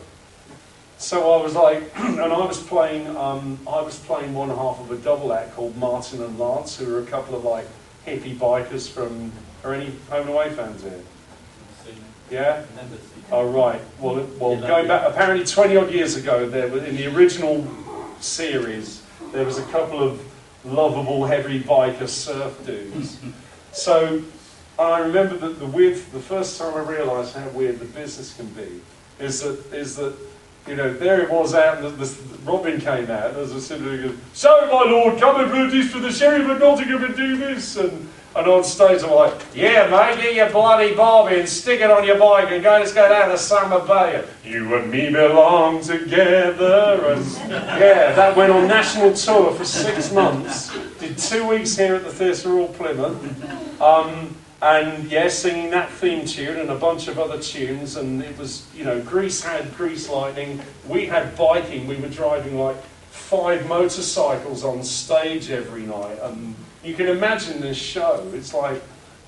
So I was like, and I was playing one half of a double act called Martin and Lance, who were a couple of like hippie bikers from. Are any Home and Away fans here? Yeah? Oh, right. Well, going back, apparently 20 odd years ago, there was, in the original series, there was a couple of lovable heavy biker surf dudes. So I remember that the first time I realised how weird the business can be is that you know, there it was out, and Robin came out, and as I said, he goes, so my lord, come and do this for the Sheriff of Nottingham and do this, and on stage I'm like, yeah mate, get your bloody barbie and stick it on your bike and let's go down to Summer Bay. You and me belong together. And yeah, that went on national tour for 6 months. Did 2 weeks here at the Theatre Royal Plymouth. And yeah, singing that theme tune and a bunch of other tunes. And it was, you know, Greece had Grease Lightning. We had biking. We were driving like 5 motorcycles on stage every night. And you can imagine this show. It's like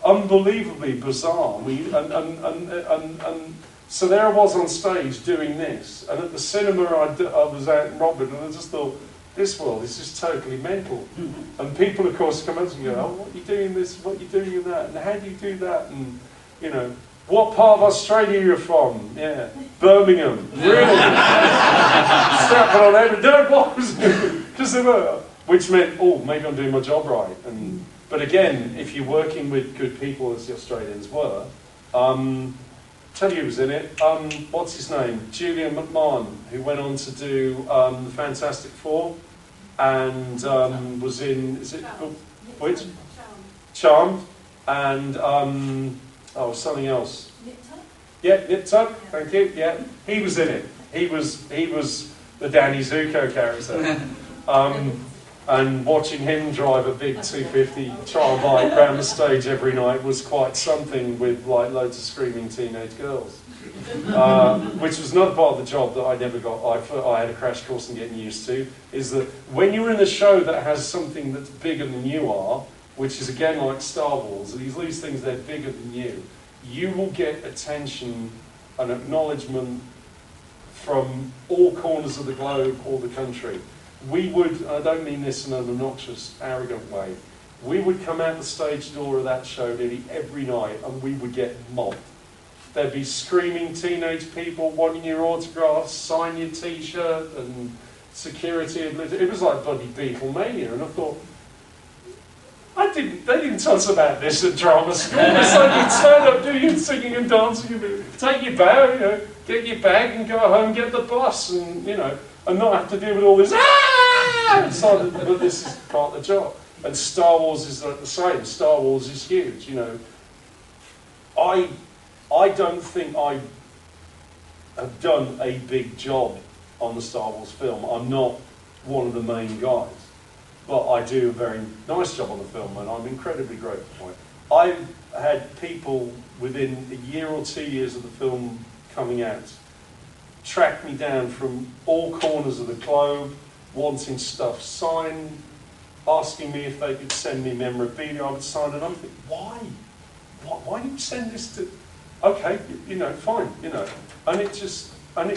unbelievably bizarre. And so there I was on stage doing this, and at the cinema I was out in Robin, and I just thought, this world is just totally mental. And people, of course, come up to me and go, oh, what are you doing this? What are you doing in that? And how do you do that? And you know, what part of Australia you're from? Yeah, Birmingham. Really? Strapping on every day. What was because they were. Which meant, oh, maybe I'm doing my job right. But again, if you're working with good people, as the Australians were, tell you who was in it. What's his name? Julian McMahon, who went on to do the Fantastic Four, and was in, is it, which? Charmed, and, oh, something else. Nip Tuck? Yeah, Nip Tuck, thank you, yeah. He was in it. He was the Danny Zuko character. And watching him drive a big 250 trial bike around the stage every night was quite something, with like loads of screaming teenage girls. Which was another part of the job that I never got, I had a crash course in getting used to, is that when you're in a show that has something that's bigger than you are, which is again like Star Wars, these things, they're bigger than you, you will get attention and acknowledgement from all corners of the globe or the country. we would, I don't mean this in an obnoxious, arrogant way, we would come out the stage door of that show nearly every night and we would get mobbed. There'd be screaming teenage people wanting your autographs, sign your t-shirt, and security. It was like bloody Beatlemania, and I thought, they didn't tell us about this at drama school. It's like you turn up, do your singing and dancing, take your bag, get your bag and go home, get the bus, and and not have to deal with all this. But this is part of the job. And Star Wars is like the same. Star Wars is huge. I don't think I have done a big job on the Star Wars film. I'm not one of the main guys. But I do a very nice job on the film, and I'm incredibly grateful for it. I've had people within a year or 2 years of the film coming out track me down from all corners of the globe, wanting stuff signed, asking me if they could send me memorabilia. I would sign it. I'm thinking, why? Why do you send this to? Okay, fine, and it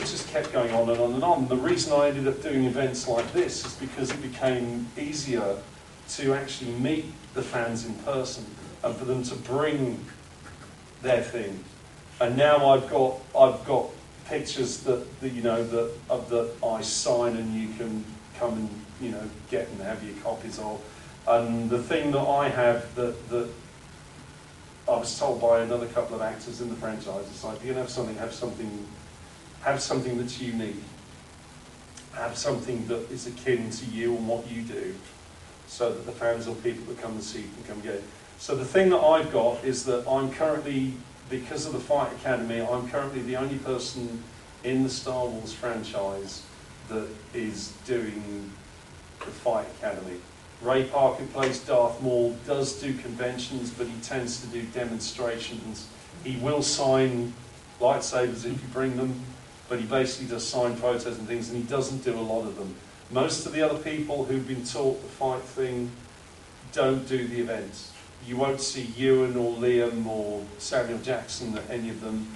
just kept going on and on and on. The reason I ended up doing events like this is because it became easier to actually meet the fans in person and for them to bring their thing. And now I've got pictures that I sign and you can come and get and have your copies of. And the thing that I have that I was told by another couple of actors in the franchise, it's like, if you're going to have something that's unique. Have something that is akin to you and what you do, so that the fans or people that come and see can come get it. So the thing that I've got is that I'm currently, because of the Fight Academy, I'm currently the only person in the Star Wars franchise that is doing the Fight Academy. Ray Park, who plays Darth Maul, does do conventions, but he tends to do demonstrations. He will sign lightsabers if you bring them, but he basically does sign photos and things, and he doesn't do a lot of them. Most of the other people who've been taught the fight thing don't do the events. You won't see Ewan or Liam or Samuel Jackson at any of them.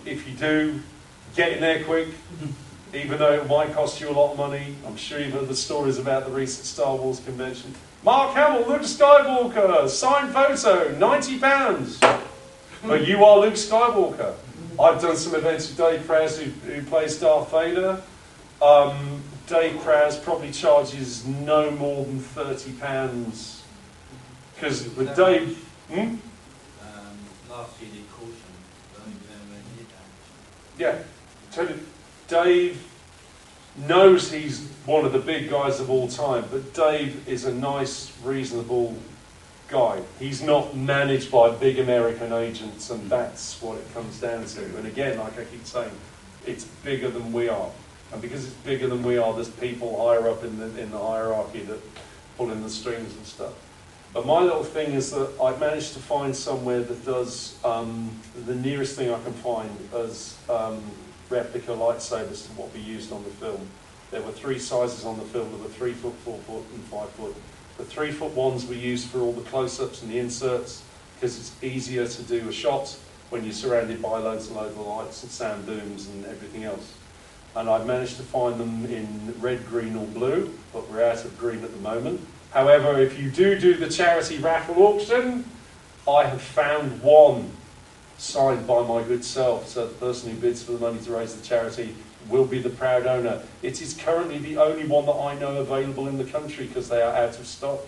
If you do, get in there quick. Even though it might cost you a lot of money. I'm sure you've heard the stories about the recent Star Wars convention. Mark Hamill, Luke Skywalker, signed photo, £90. But you are Luke Skywalker. I've done some events with Dave Prowse, who plays Darth Vader. Dave Prowse probably charges no more than £30. Because with Dave... Last year did caution, but only yeah, tell you, Dave knows he's one of the big guys of all time, but Dave is a nice, reasonable guy. He's not managed by big American agents, and that's what it comes down to. And again, like I keep saying, it's bigger than we are. And because it's bigger than we are, there's people higher up in the hierarchy that pull in the strings and stuff. But my little thing is that I've managed to find somewhere that does the nearest thing I can find as replica lightsabers to what we used on the film. There were 3 sizes on the film. There were 3 foot, 4 foot and 5 foot. The 3 foot ones we used for all the close-ups and the inserts because it's easier to do a shot when you're surrounded by loads and loads of lights and sound booms and everything else. And I've managed to find them in red, green or blue, but we're out of green at the moment. However, if you do the charity raffle auction, I have found one signed by my good self, so the person who bids for the money to raise the charity will be the proud owner. It is currently the only one that I know available in the country because they are out of stock.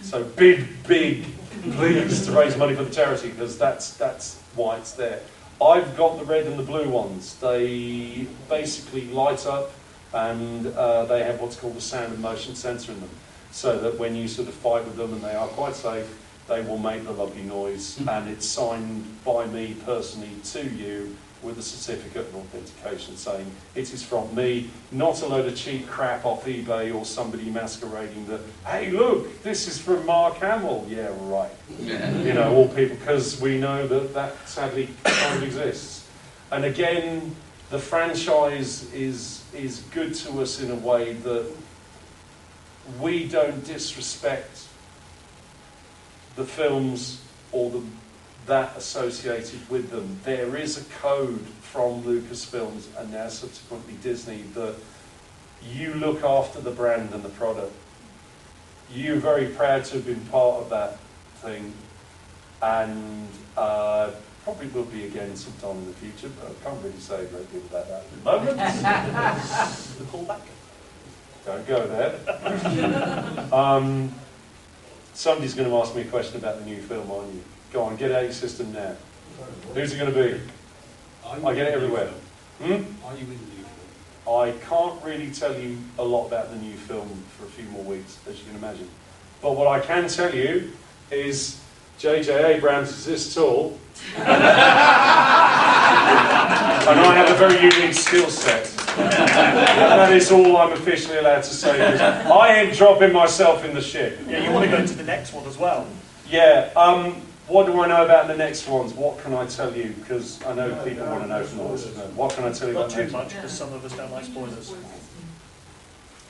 So bid big, please, to raise money for the charity, because that's why it's there. I've got the red and the blue ones. They basically light up, and they have what's called a sound and motion sensor in them, so that when you sort of fight with them, and they are quite safe, they will make the lovely noise, and it's signed by me personally to you with a certificate of authentication saying it is from me, not a load of cheap crap off eBay or somebody masquerading that, hey look, this is from Mark Hamill. Yeah, right. You know, all people, because we know that sadly kind of exists. And again, the franchise is good to us in a way that we don't disrespect the films or that associated with them. There is a code from Lucasfilms and now subsequently Disney that you look after the brand and the product. You're very proud to have been part of that thing, and probably will be again sometime in the future, but I can't really say a great deal about that at the moment. The callback. Don't go there. Somebody's going to ask me a question about the new film, aren't you? Go on, get out your system now. Who's it going to be? I get it everywhere. Are you in the new film? I can't really tell you a lot about the new film for a few more weeks, as you can imagine. But what I can tell you is J.J. Abrams is this tall, and I have a very unique skill set. That is all I'm officially allowed to say, because I ain't dropping myself in the ship. Yeah, you want to go to the next one as well. Yeah, what do I know about the next ones? What can I tell you? Because I know people want to know from all this. What can I tell you Not about the too next much, because some of us don't like spoilers.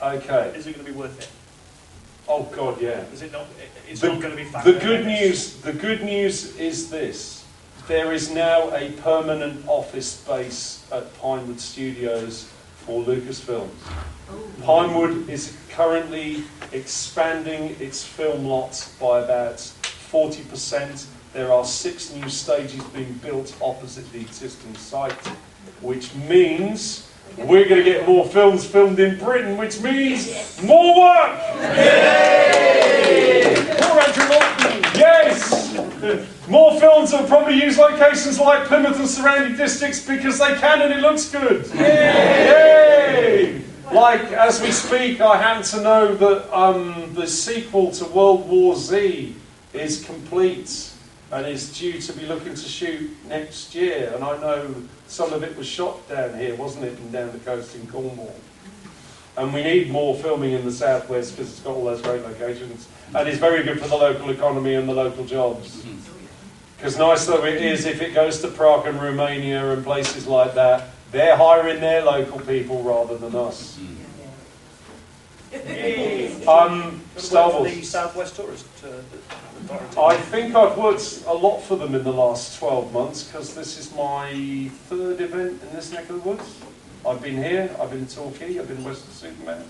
Okay. Is it going to be worth it? Oh God, yeah. Is it not? It's not going to be fun. The good news is this. There is now a permanent office space at Pinewood Studios for Lucasfilms. Pinewood is currently expanding its film lots by about 40%. There are 6 new stages being built opposite the existing site, which means we're going to get more films filmed in Britain, which means more work! Yay! More Andrew Lawden! Yes! More films will probably use locations like Plymouth and surrounding districts because they can and it looks good. Yay! Like, as we speak, I happen to know that the sequel to World War Z is complete and is due to be looking to shoot next year. And I know some of it was shot down here, wasn't it, and down the coast in Cornwall. And we need more filming in the southwest because it's got all those great locations. And it's very good for the local economy and the local jobs. Because nice though it is, if it goes to Prague and Romania and places like that, they're hiring their local people rather than us. Star Wars. The Southwest Tourist. I think I've worked a lot for them in the last 12 months because this is my 3rd event in this neck of the woods. I've been here, I've been to Torquay, I've been to Western Superman.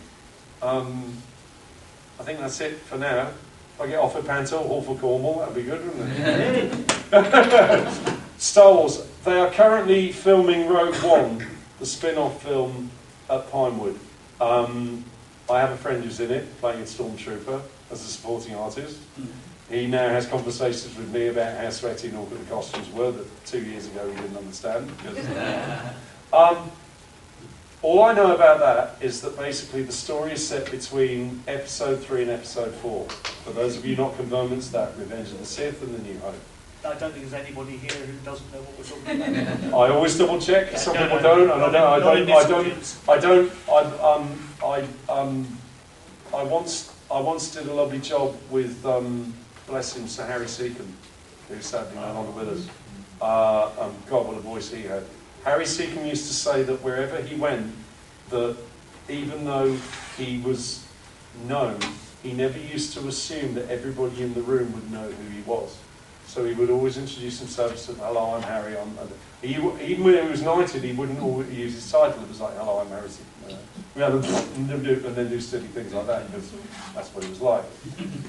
I think that's it for now. If I get offered Panto or for Cornwall, that'd be good, wouldn't it? Star Wars. They are currently filming Rogue One, the spin-off film at Pinewood. I have a friend who's in it, playing a stormtrooper as a supporting artist. He now has conversations with me about how sweaty and awkward the costumes were that 2 years ago he didn't understand. All I know about that is that basically the story is set between Episode 3 and Episode 4. For those of you not converments, that Revenge of the Sith and The New Hope. I don't think there's anybody here who doesn't know what we're talking about. I always double check. Some people don't, and I once did a lovely job with, bless him, Sir Harry Seacombe, who's sadly no longer with us. God, what a voice he had. Harry Seacombe used to say that wherever he went, that even though he was known, he never used to assume that everybody in the room would know who he was. So he would always introduce himself and say, "Hello, I'm Harry." Even when he was knighted, he wouldn't always use his title. It was like, "Hello, I'm Harry Seacombe." And then do silly things like that, because that's what it was like.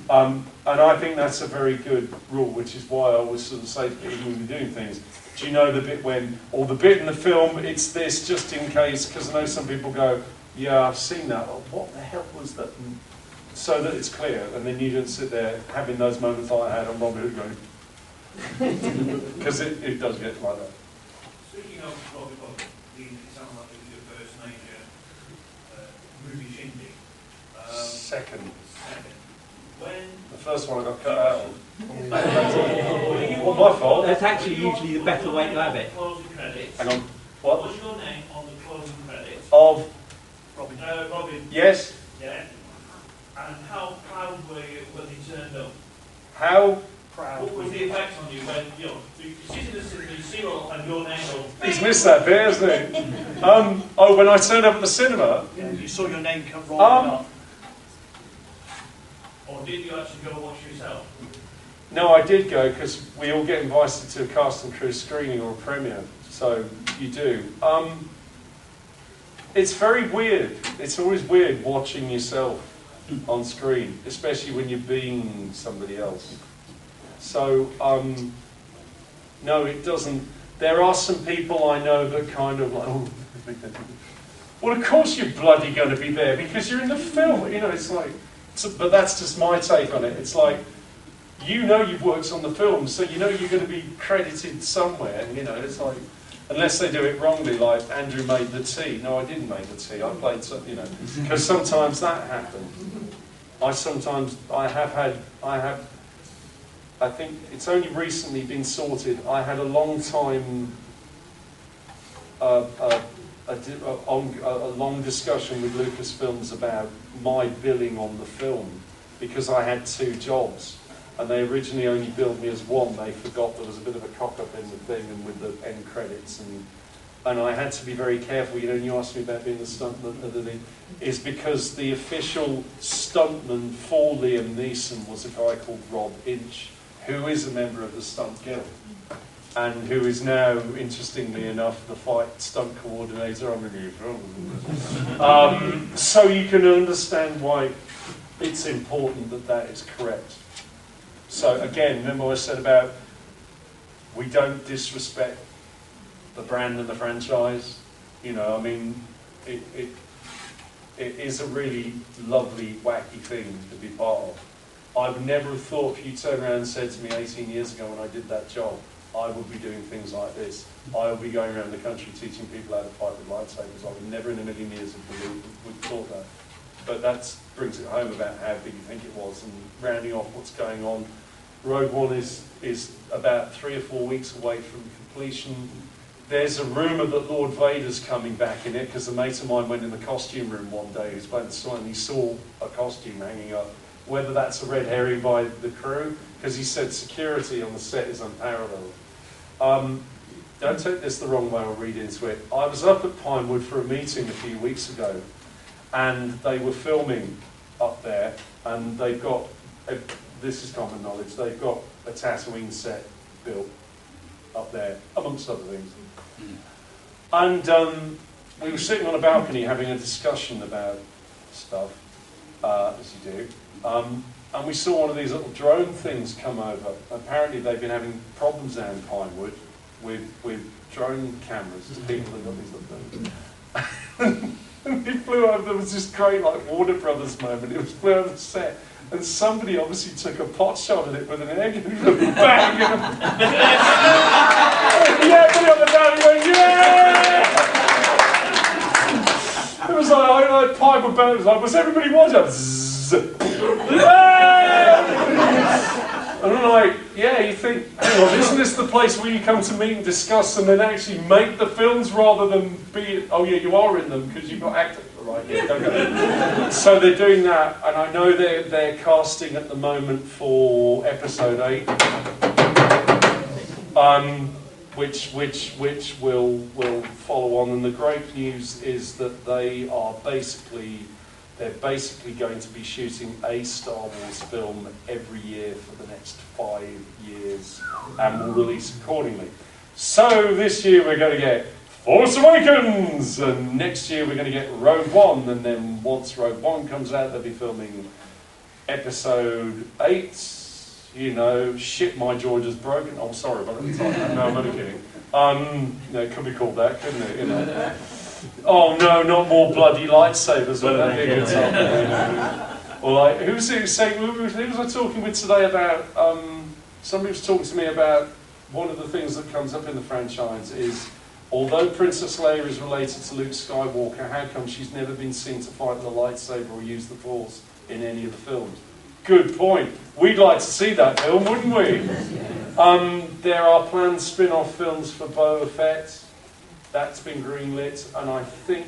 And I think that's a very good rule, which is why I always sort of say to people when we're doing things, do you know the bit when, or the bit in the film, it's this, just in case, because I know some people go, yeah, I've seen that, or what the hell was that? And so that it's clear, and then you don't sit there having those moments like I had on Robin Hood going, because it does get like that. Speaking of Robin Hood, it sounds like it was your first major movie shindig. Second. When? The first one I got cut out of. Well, my fault. That's actually usually the better way to have it. Closing credits. Hang on. What? What's your name on the closing credits? Of? Robin. Robin. Yes. Yeah. And how proud were you when he turned up? How? Proud. What was the effect on you when, you know, you sit in the cinema, you see all and your name goes... He's missed that bit, hasn't he? Oh, when I turned up at the cinema? Yeah, you saw your name come rolling up. Or did you actually go watch yourself? No, I did go, because we all get invited to a cast and crew screening or a premiere, so you do. It's very weird. It's always weird watching yourself on screen, especially when you're being somebody else. So, no, it doesn't. There are some people I know that kind of like, oh, well, of course you're bloody going to be there because you're in the film. You know, it's like, but that's just my take on it. It's like, you know you've worked on the film, so you know you're going to be credited somewhere. You know, it's like, unless they do it wrongly, like Andrew made the tea. No, I didn't make the tea. I played some, you know, because sometimes that happens. I think it's only recently been sorted. I had a long time, a long discussion with Lucasfilms about my billing on the film because I had 2 jobs. And they originally only billed me as one. They forgot there was a bit of a cock-up in the thing and with the end credits. And I had to be very careful. You know, and you asked me about being the stuntman, is because the official stuntman for Liam Neeson was a guy called Rob Inch, who is a member of the Stunt Guild. And who is now, interestingly enough, the fight stunt coordinator on the new film. So you can understand why it's important that that is correct. So again, remember what I said about we don't disrespect the brand and the franchise. You know, I mean, it is a really lovely, wacky thing to be part of. I've never thought if you turned around and said to me 18 years ago when I did that job, I would be doing things like this. I would be going around the country teaching people how to fight with lightsabers. I would never in a million years have believed, would thought that. But that brings it home about how big you think it was. And rounding off what's going on, Rogue One is about 3 or 4 weeks away from completion. There's a rumour that Lord Vader's coming back in it, because a mate of mine went in the costume room one day, he was playing the song, and he saw a costume hanging up. Whether that's a red herring by the crew, because he said security on the set is unparalleled. Don't take this the wrong way or read into it. I was up at Pinewood for a meeting a few weeks ago, and they were filming up there, and they've got, this is common knowledge, they've got a Tatooine set built up there, amongst other things. And we were sitting on a balcony having a discussion about stuff, as you do, and we saw one of these little drone things come over. Apparently they've been having problems down in Pinewood with drone cameras. People have got these little things. And it flew over, there was this great like Warner Brothers moment, it was flew over the set, and somebody obviously took a pot shot at it with an egg and it went bang! Yeah, everybody on the balcony went, yeah! It was like Pinewood Band was like, was everybody watching? Zzz. And I'm like, yeah, you think, hang on, isn't this the place where you come to meet and discuss and then actually make the films rather than be, oh yeah, you are in them because you've got actors, right? Yeah, okay. So they're doing that, and I know they're casting at the moment for episode 8, which will follow on. And the great news is that they're basically going to be shooting a Star Wars film every year for the next 5 years, and will release accordingly. So this year we're going to get Force Awakens, and next year we're going to get Rogue One, and then once Rogue One comes out, they'll be filming episode 8. You know, shit, my George is broken. Oh, sorry, but at the time, no, I'm only kidding. No, it could be called that, couldn't it? You know. Oh no, not more bloody lightsabers! Wouldn't that be a good time? Or like, who was I talking with today about? Somebody was talking to me about one of the things that comes up in the franchise is, although Princess Leia is related to Luke Skywalker, how come she's never been seen to fight with a lightsaber or use the Force in any of the films? Good point. We'd like to see that film, wouldn't we? There are planned spin-off films for Boba Fett. That's been greenlit, and I think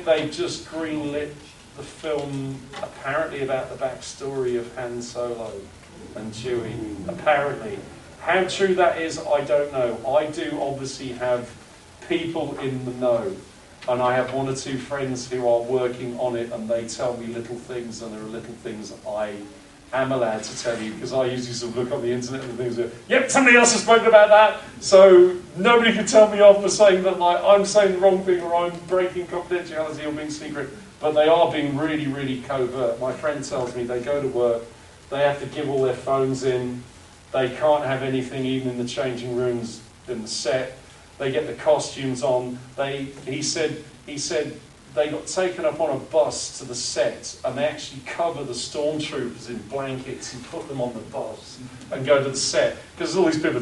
they just greenlit the film apparently about the backstory of Han Solo and Chewie. Apparently, how true that is, I don't know. I do obviously have people in the know, and I have 1 or 2 friends who are working on it, and they tell me little things, and there are little things I am allowed to tell you, because I usually sort of look on the internet and things like, yep, somebody else has spoken about that, so nobody can tell me off for saying that like I'm saying the wrong thing or I'm breaking confidentiality or being secret, but they are being really, really covert. My friend tells me they go to work, they have to give all their phones in, they can't have anything even in the changing rooms in the set, they get the costumes on, he said they got taken up on a bus to the set and they actually cover the stormtroopers in blankets and put them on the bus and go to the set because all these people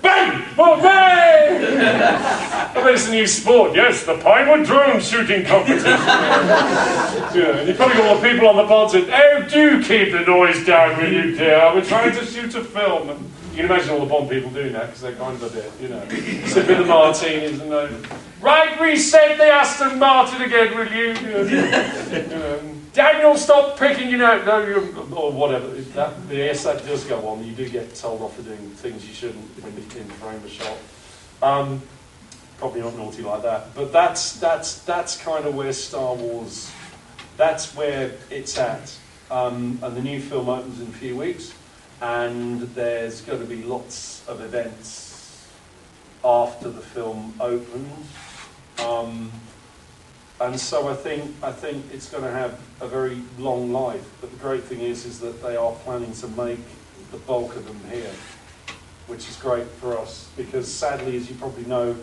bang! Oh, bang! I bet it's a new sport. Yes, the Pinewood drone shooting competition. Yeah, and you've probably got all the people on the bus and, oh, do keep the noise down, will you, dear? We're trying to shoot a film. And you can imagine all the Bond people doing that because they're kind of a bit, you know, sipping the martinis and right, reset the Aston Martin again, will you? Daniel, stop picking, you know, no, or whatever. Yes, that does go on. You do get told off for doing things you shouldn't when you're in frame of a shot. Probably not naughty like that, but that's kind of where Star Wars. That's where it's at. And the new film opens in a few weeks, and there's going to be lots of events after the film opens. And so I think it's going to have a very long life. But the great thing is that they are planning to make the bulk of them here, which is great for us because sadly, as you probably know,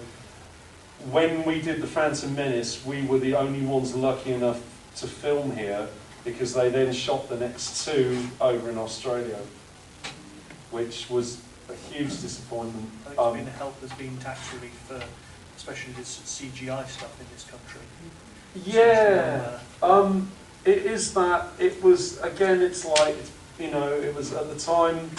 when we did The Phantom Menace, we were the only ones lucky enough to film here because they then shot the next two over in Australia, which was a huge disappointment. I think it's been a help there's been tax relief for especially this CGI stuff in this country. Yeah, it is that. It was, again, it's like, you know, it was at the time,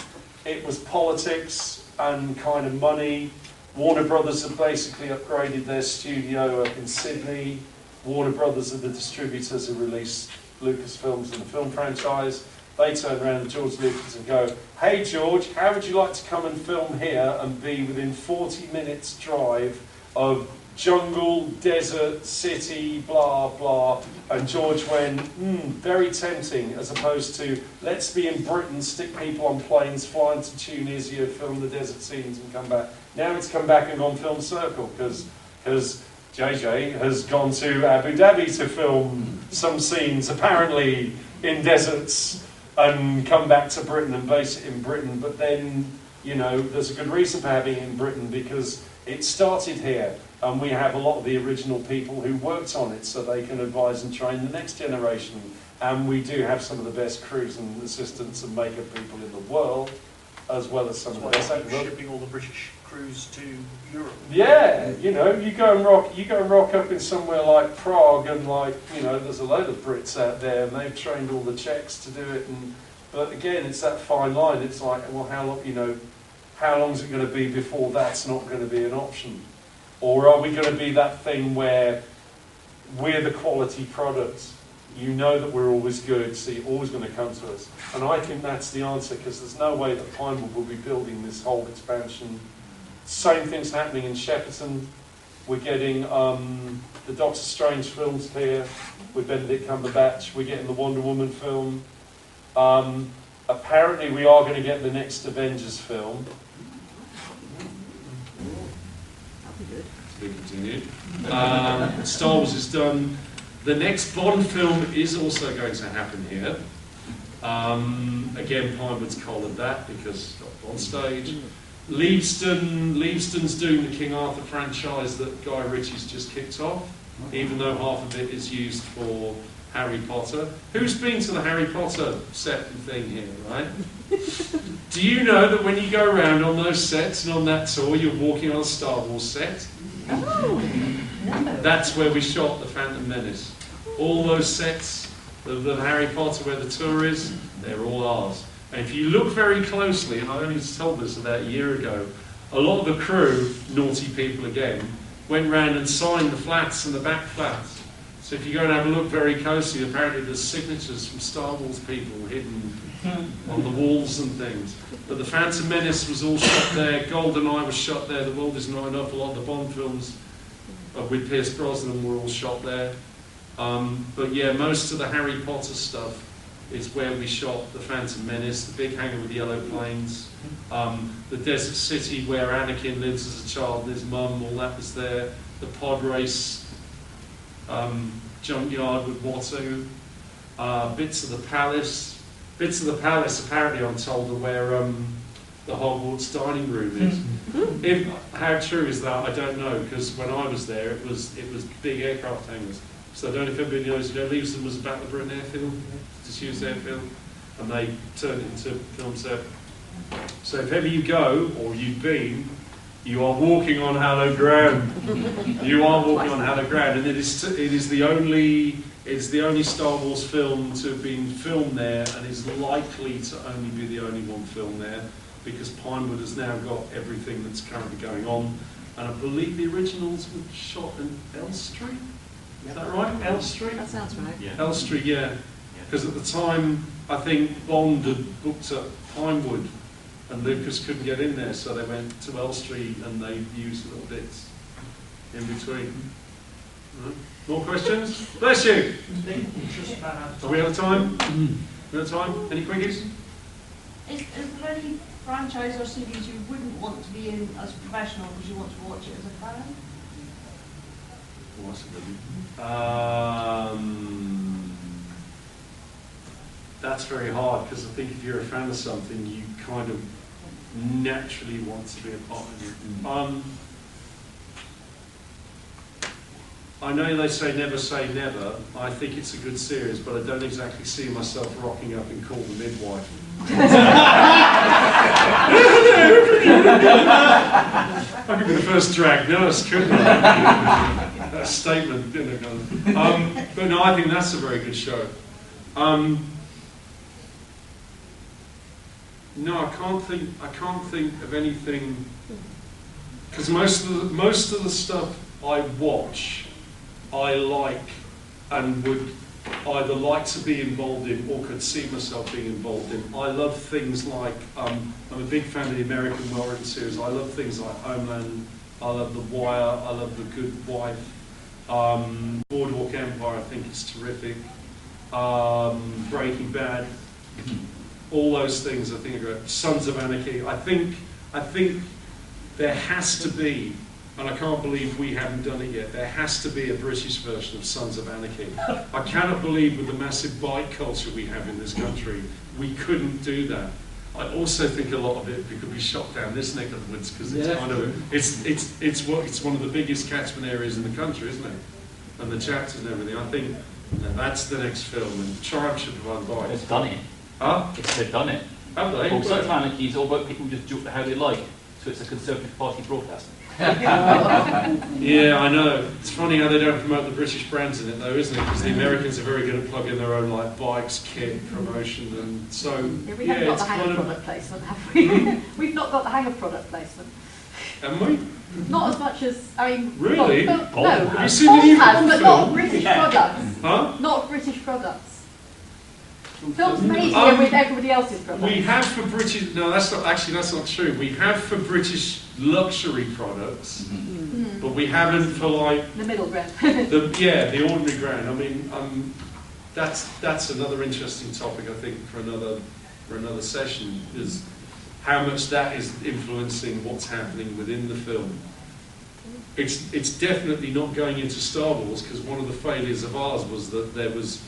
it was politics and kind of money. Warner Brothers have basically upgraded their studio up in Sydney. Warner Brothers are the distributors who release Lucasfilms and the film franchise. They turn around to George Lucas and go, hey George, how would you like to come and film here and be within 40 minutes drive of jungle, desert, city, blah, blah. And George went, very tempting, as opposed to, let's be in Britain, stick people on planes, fly into Tunisia, film the desert scenes and come back. Now it's come back and gone film circle, because JJ has gone to Abu Dhabi to film some scenes, apparently in deserts, and come back to Britain and base it in Britain. But then, you know, there's a good reason for having it in Britain, because it started here. And we have a lot of the original people who worked on it so they can advise and train the next generation. And we do have some of the best crews and assistants and makeup people in the world, as well as some of the best shipping all the British crews to Europe. Yeah, you know, you go and rock up in somewhere like Prague, and like, you know, there's a load of Brits out there, and they've trained all the Czechs to do it. But again, it's that fine line. It's like, well, how long, you know, how long is it going to be before that's not going to be an option? Or are we going to be that thing where we're the quality product? You know that we're always good, so you're always going to come to us. And I think that's the answer, because there's no way that Pinewood will be building this whole expansion. Same thing's happening in Shepperton. We're getting the Doctor Strange films here with Benedict Cumberbatch. We're getting the Wonder Woman film. Apparently we are going to get the next Avengers film. Continued. Star Wars is done. The next Bond film is also going to happen here. Again, Pinewood's collared that because it's on stage. Leaveston's doing the King Arthur franchise that Guy Ritchie's just kicked off, even though half of it is used for Harry Potter. Who's been to the Harry Potter set and thing here, right? Do you know that when you go around on those sets and on that tour, you're walking on a Star Wars set? Oh, no. That's where we shot The Phantom Menace. All those sets of Harry Potter where the tour is, they're all ours. And if you look very closely, and I only told this about a year ago, a lot of the crew, naughty people again, went round and signed the flats and the back flats. So if you go and have a look very closely, apparently there's signatures from Star Wars people hidden on the walls and things. But The Phantom Menace was all shot there, GoldenEye was shot there, The World Is Not Enough, a lot of the Bond films with Pierce Brosnan were all shot there. But yeah, most of the Harry Potter stuff is where we shot The Phantom Menace, the big hangar with the yellow planes, the desert city where Anakin lives as a child, his mum, all that was there, the pod race junkyard with Watto, bits of the palace. Bits of the palace, apparently I'm told, are where the Hogwarts dining room is. How true is that? I don't know, because when I was there, it was big aircraft hangars. So I don't know if everybody knows, Leavesden was about the Britain airfield, disused airfield, and they turned it into film set. So if ever you go, or you've been, you are walking on hallowed ground. You are walking on hallowed ground, and it is the only Star Wars film to have been filmed there, and is likely to only be the only one filmed there, because Pinewood has now got everything that's currently going on. And I believe the originals were shot in Elstree. Is that right? Elstree? That sounds right. Yeah. Elstree, yeah. Because at the time, I think Bond had booked up Pinewood, and Lucas couldn't get in there, so they went to Elstree and they used little bits in between. Right. More questions? Bless you! Are we out of time? We out of time? Any quickies? Is there any franchise or series you wouldn't want to be in as a professional because you want to watch it as a fan? That's very hard, because I think if you're a fan of something, you kind of naturally want to be a part of it. I know they say never. I think it's a good series, but I don't exactly see myself rocking up and call the midwife. I could be the first drag nurse, couldn't I? That statement, didn't it? But no, I think that's a very good show. No, I can't think of anything, because most of the stuff I watch, I like and would either like to be involved in or could see myself being involved in. I love things like, I'm a big fan of the American well-written series. I love things like Homeland, I love The Wire, I love The Good Wife, Boardwalk Empire I think is terrific, Breaking Bad, all those things I think are great. Sons of Anarchy. I think there has to be, and I can't believe we haven't done it yet, there has to be a British version of Sons of Anarchy. I cannot believe with the massive bike culture we have in this country, we couldn't do that. I also think a lot of it could be shot down this neck of the woods, because it's kind of, it's one of the biggest catchment areas in the country, isn't it? And the chapters and everything. I think that's the next film, and Triumph should have won by. They've done it. Huh? They've done it. Have they? Well, Sons of Anarchy is all about people just joke how they like, so it's a Conservative Party broadcast. Yeah, I know. It's funny how they don't promote the British brands in it, though, isn't it? Because the Americans are very good at plugging their own like bikes, kit, promotion, and so. Yeah, we haven't got the hang of product placement, have we? We've not got the hang of product placement. Haven't we? Not as much as, I mean... Really? No, have you seen the new has, but film? not British products. Huh? Not British products. Film's made here with everybody else's products. We have for British... No, that's not true. We have for British luxury products, but we haven't for like... The middle ground. the ordinary ground. I mean, that's another interesting topic, I think, for another session, is how much that is influencing what's happening within the film. It's definitely not going into Star Wars, because one of the failures of ours was that there was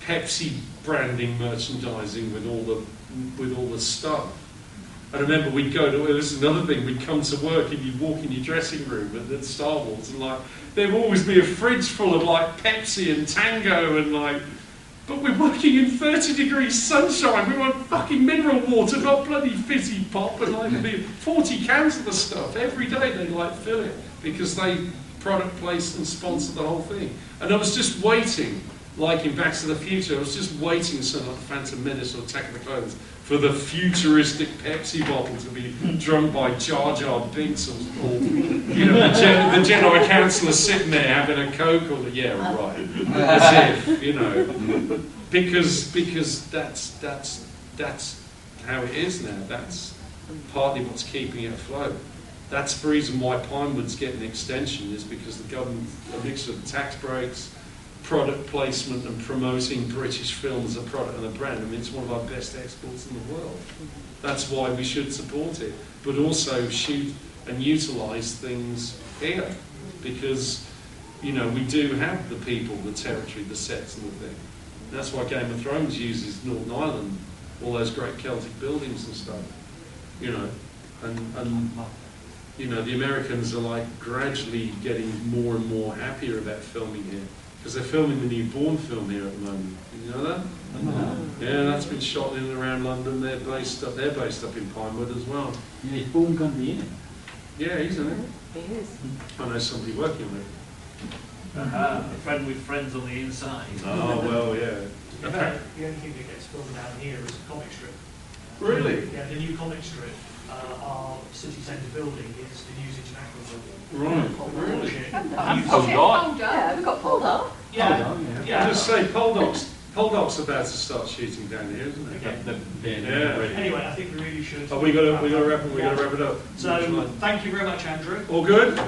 Pepsi branding merchandising with all the stuff. I remember we'd go to, this is another thing, we'd come to work and you'd walk in your dressing room at Star Wars, and like there'd always be a fridge full of like Pepsi and Tango and like, but we're working in 30-degree sunshine, we want fucking mineral water, not bloody fizzy pop, and like there'd be 40 cans of the stuff every day. They'd like fill it because they product placed and sponsored the whole thing. And I was just waiting, like in Back to the Future, I was just waiting, something like the Phantom Menace or Attack of the Clones, for the futuristic Pepsi bottle to be drunk by Jar Jar Binks, or you know, the Jedi Councillor sitting there having a Coke, or yeah, right, as if, you know, because that's how it is now. That's partly what's keeping it afloat. That's the reason why Pinewood's getting an extension, is because the government, a mixture of tax breaks, product placement and promoting British film as a product and a brand. I mean, it's one of our best exports in the world. That's why we should support it, but also shoot and utilise things here, because, you know, we do have the people, the territory, the sets and the thing. And that's why Game of Thrones uses Northern Ireland, all those great Celtic buildings and stuff, you know, and you know, the Americans are like gradually getting more and more happier about filming here, because they're filming the new Bourne film here at the moment. You know that? Yeah, that's been shot in and around London. They're based up in Pinewood as well. Yeah, is Bourne going to be in it? Yeah, he's in it. He is. I know somebody working on it. A friend with friends on the inside. Oh, well, yeah. In fact, the only thing that gets filmed down here is a comic strip. Really? Yeah, the new comic strip, our city centre building is the News International building. Right, really? And Poldark. Yeah, we've got Paul Dart. Yeah, I just say, Poldark's about to start shooting down here, isn't it? Yeah. Anyway, I think we really should. Oh, we got to wrap it up. So, thank you very much, Andrew. All good?